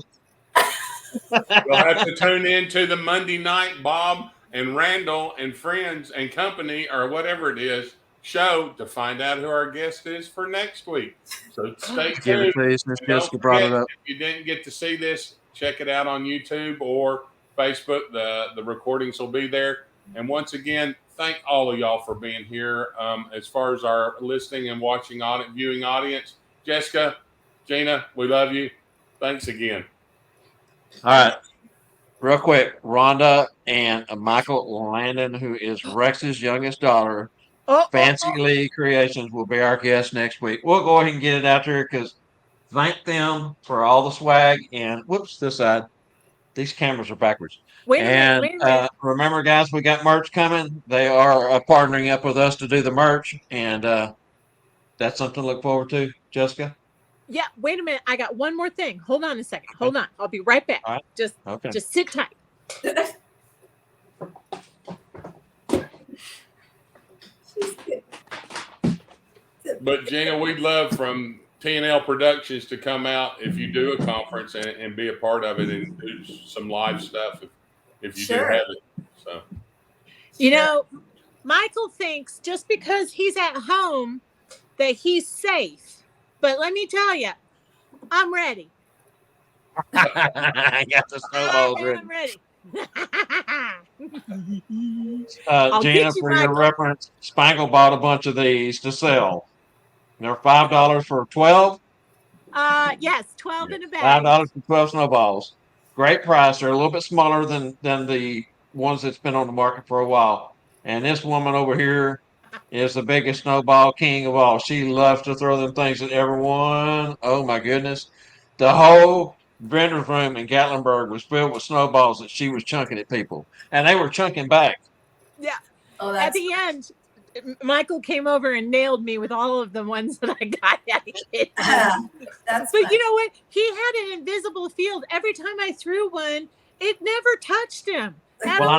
You'll have to tune in to the Monday night Bob and Randall and Friends and Company or whatever it is show to find out who our guest is for next week. So stay Give it tuned. to you since And don't Jessica brought it forget, up. if you didn't get to see this, check it out on YouTube or Facebook. The recordings will be there. And once again, thank all of y'all for being here. As far as our listening and watching viewing audience, Jessica, Gina, we love you. Thanks again. All right. Real quick, Rhonda and Michael Landon, who is Rex's youngest daughter, Fancy Lee Creations, will be our guest next week. We'll go ahead and get it out there because thank them for all the swag. And whoops, this side. These cameras are backwards. Wait a minute. Remember, guys, we got merch coming. They are partnering up with us to do the merch. And that's something to look forward to. Jessica? Yeah, wait a minute. I got one more thing. Hold on a second. Hold on. I'll be right back. All right. Just sit tight. But Gina, we'd love from T&L Productions to come out if you do a conference and be a part of it and do some live stuff if you do have it. So, Michael thinks just because he's at home that he's safe. But let me tell you, I'm ready. I got the snowballs ready. I'm ready. Gina, for your reference, Spangle bought a bunch of these to sell. They're $5 for 12. Yes, 12 in a bag. $5 for 12 snowballs. Great price. They're a little bit smaller than the ones that's been on the market for a while. And this woman over here is the biggest snowball king of all. She loves to throw them things at everyone. Oh my goodness. The whole vendor's room in Gatlinburg was filled with snowballs that she was chunking at people. And they were chunking back. Yeah. Oh, at the end, Michael came over and nailed me with all of the ones that I got at it. That's but you know what? He had an invisible field. Every time I threw one, it never touched him at all.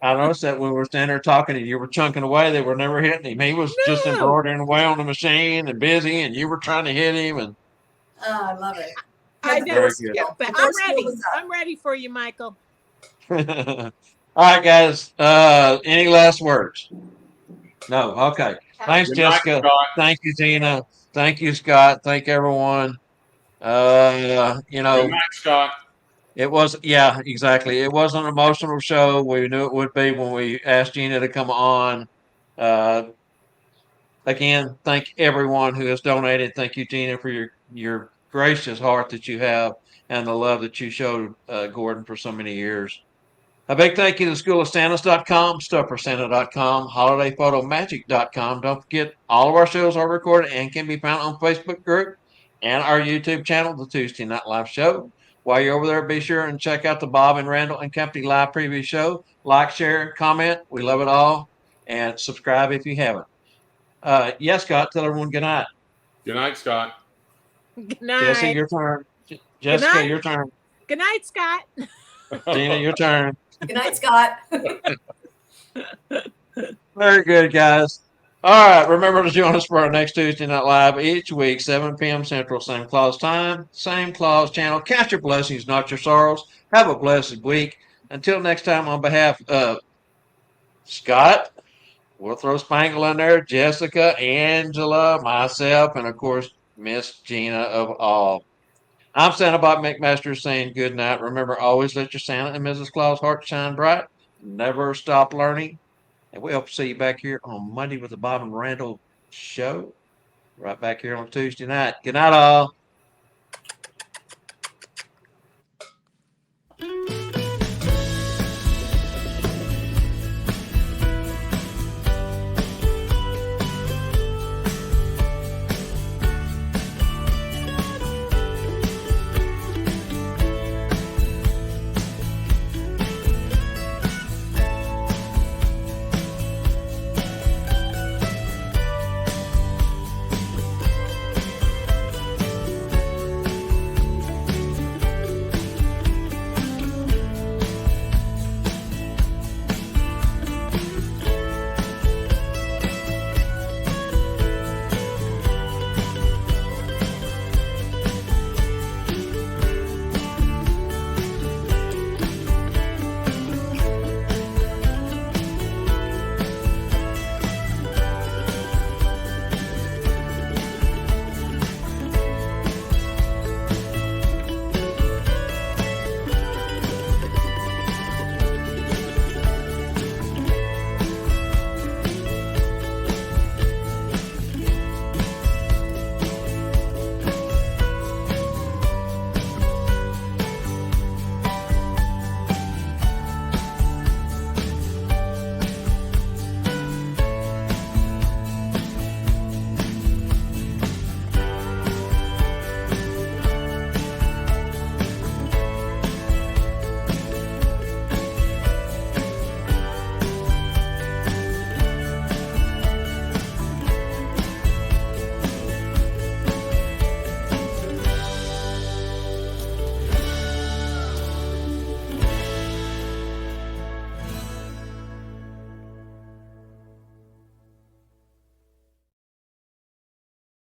I noticed that when we were standing there talking and you were chunking away, they were never hitting him. He was just embroidering away on the machine and busy, and you were trying to hit him. And I love it. I know. Yeah, but I'm ready. I'm ready for you, Michael. All right, guys. Any last words? No. Okay. Thanks, Good night, Jessica. Scott. Thank you, Gina. Thank you, Scott. Thank everyone. You Good know, night, Scott. it was, yeah, exactly. It was an emotional show. We knew it would be when we asked Gina to come on. Uh, again, thank everyone who has donated. Thank you, Gina, for your gracious heart that you have and the love that you showed Gordon for so many years. A big thank you to schoolofsantas.com, stuffersanta.com, holidayphotomagic.com. Don't forget, all of our shows are recorded and can be found on Facebook group and our YouTube channel, The Tuesday Night Live Show. While you're over there, be sure and check out the Bob and Randall and Company live preview show. Like, share, comment. We love it all. And subscribe if you haven't. Yes, Scott, tell everyone good night. Good night, Scott. Good Jesse, night. your turn. Good Jessica, night. your turn. Good night, Scott. Gina, your turn. Good night, Scott. Very good, guys. All right. Remember to join us for our next Tuesday Night Live each week, 7 p.m. Central, same clause time, same clause channel. Count your blessings, not your sorrows. Have a blessed week. Until next time, on behalf of Scott, we'll throw Spangle in there, Jessica, Angela, myself, and of course, Miss Gina of all. I'm Santa Bob McMaster saying good night. Remember, always let your Santa and Mrs. Claus heart shine bright. Never stop learning. And we hope to see you back here on Monday with the Bob and Randall show. Right back here on Tuesday night. Good night, all.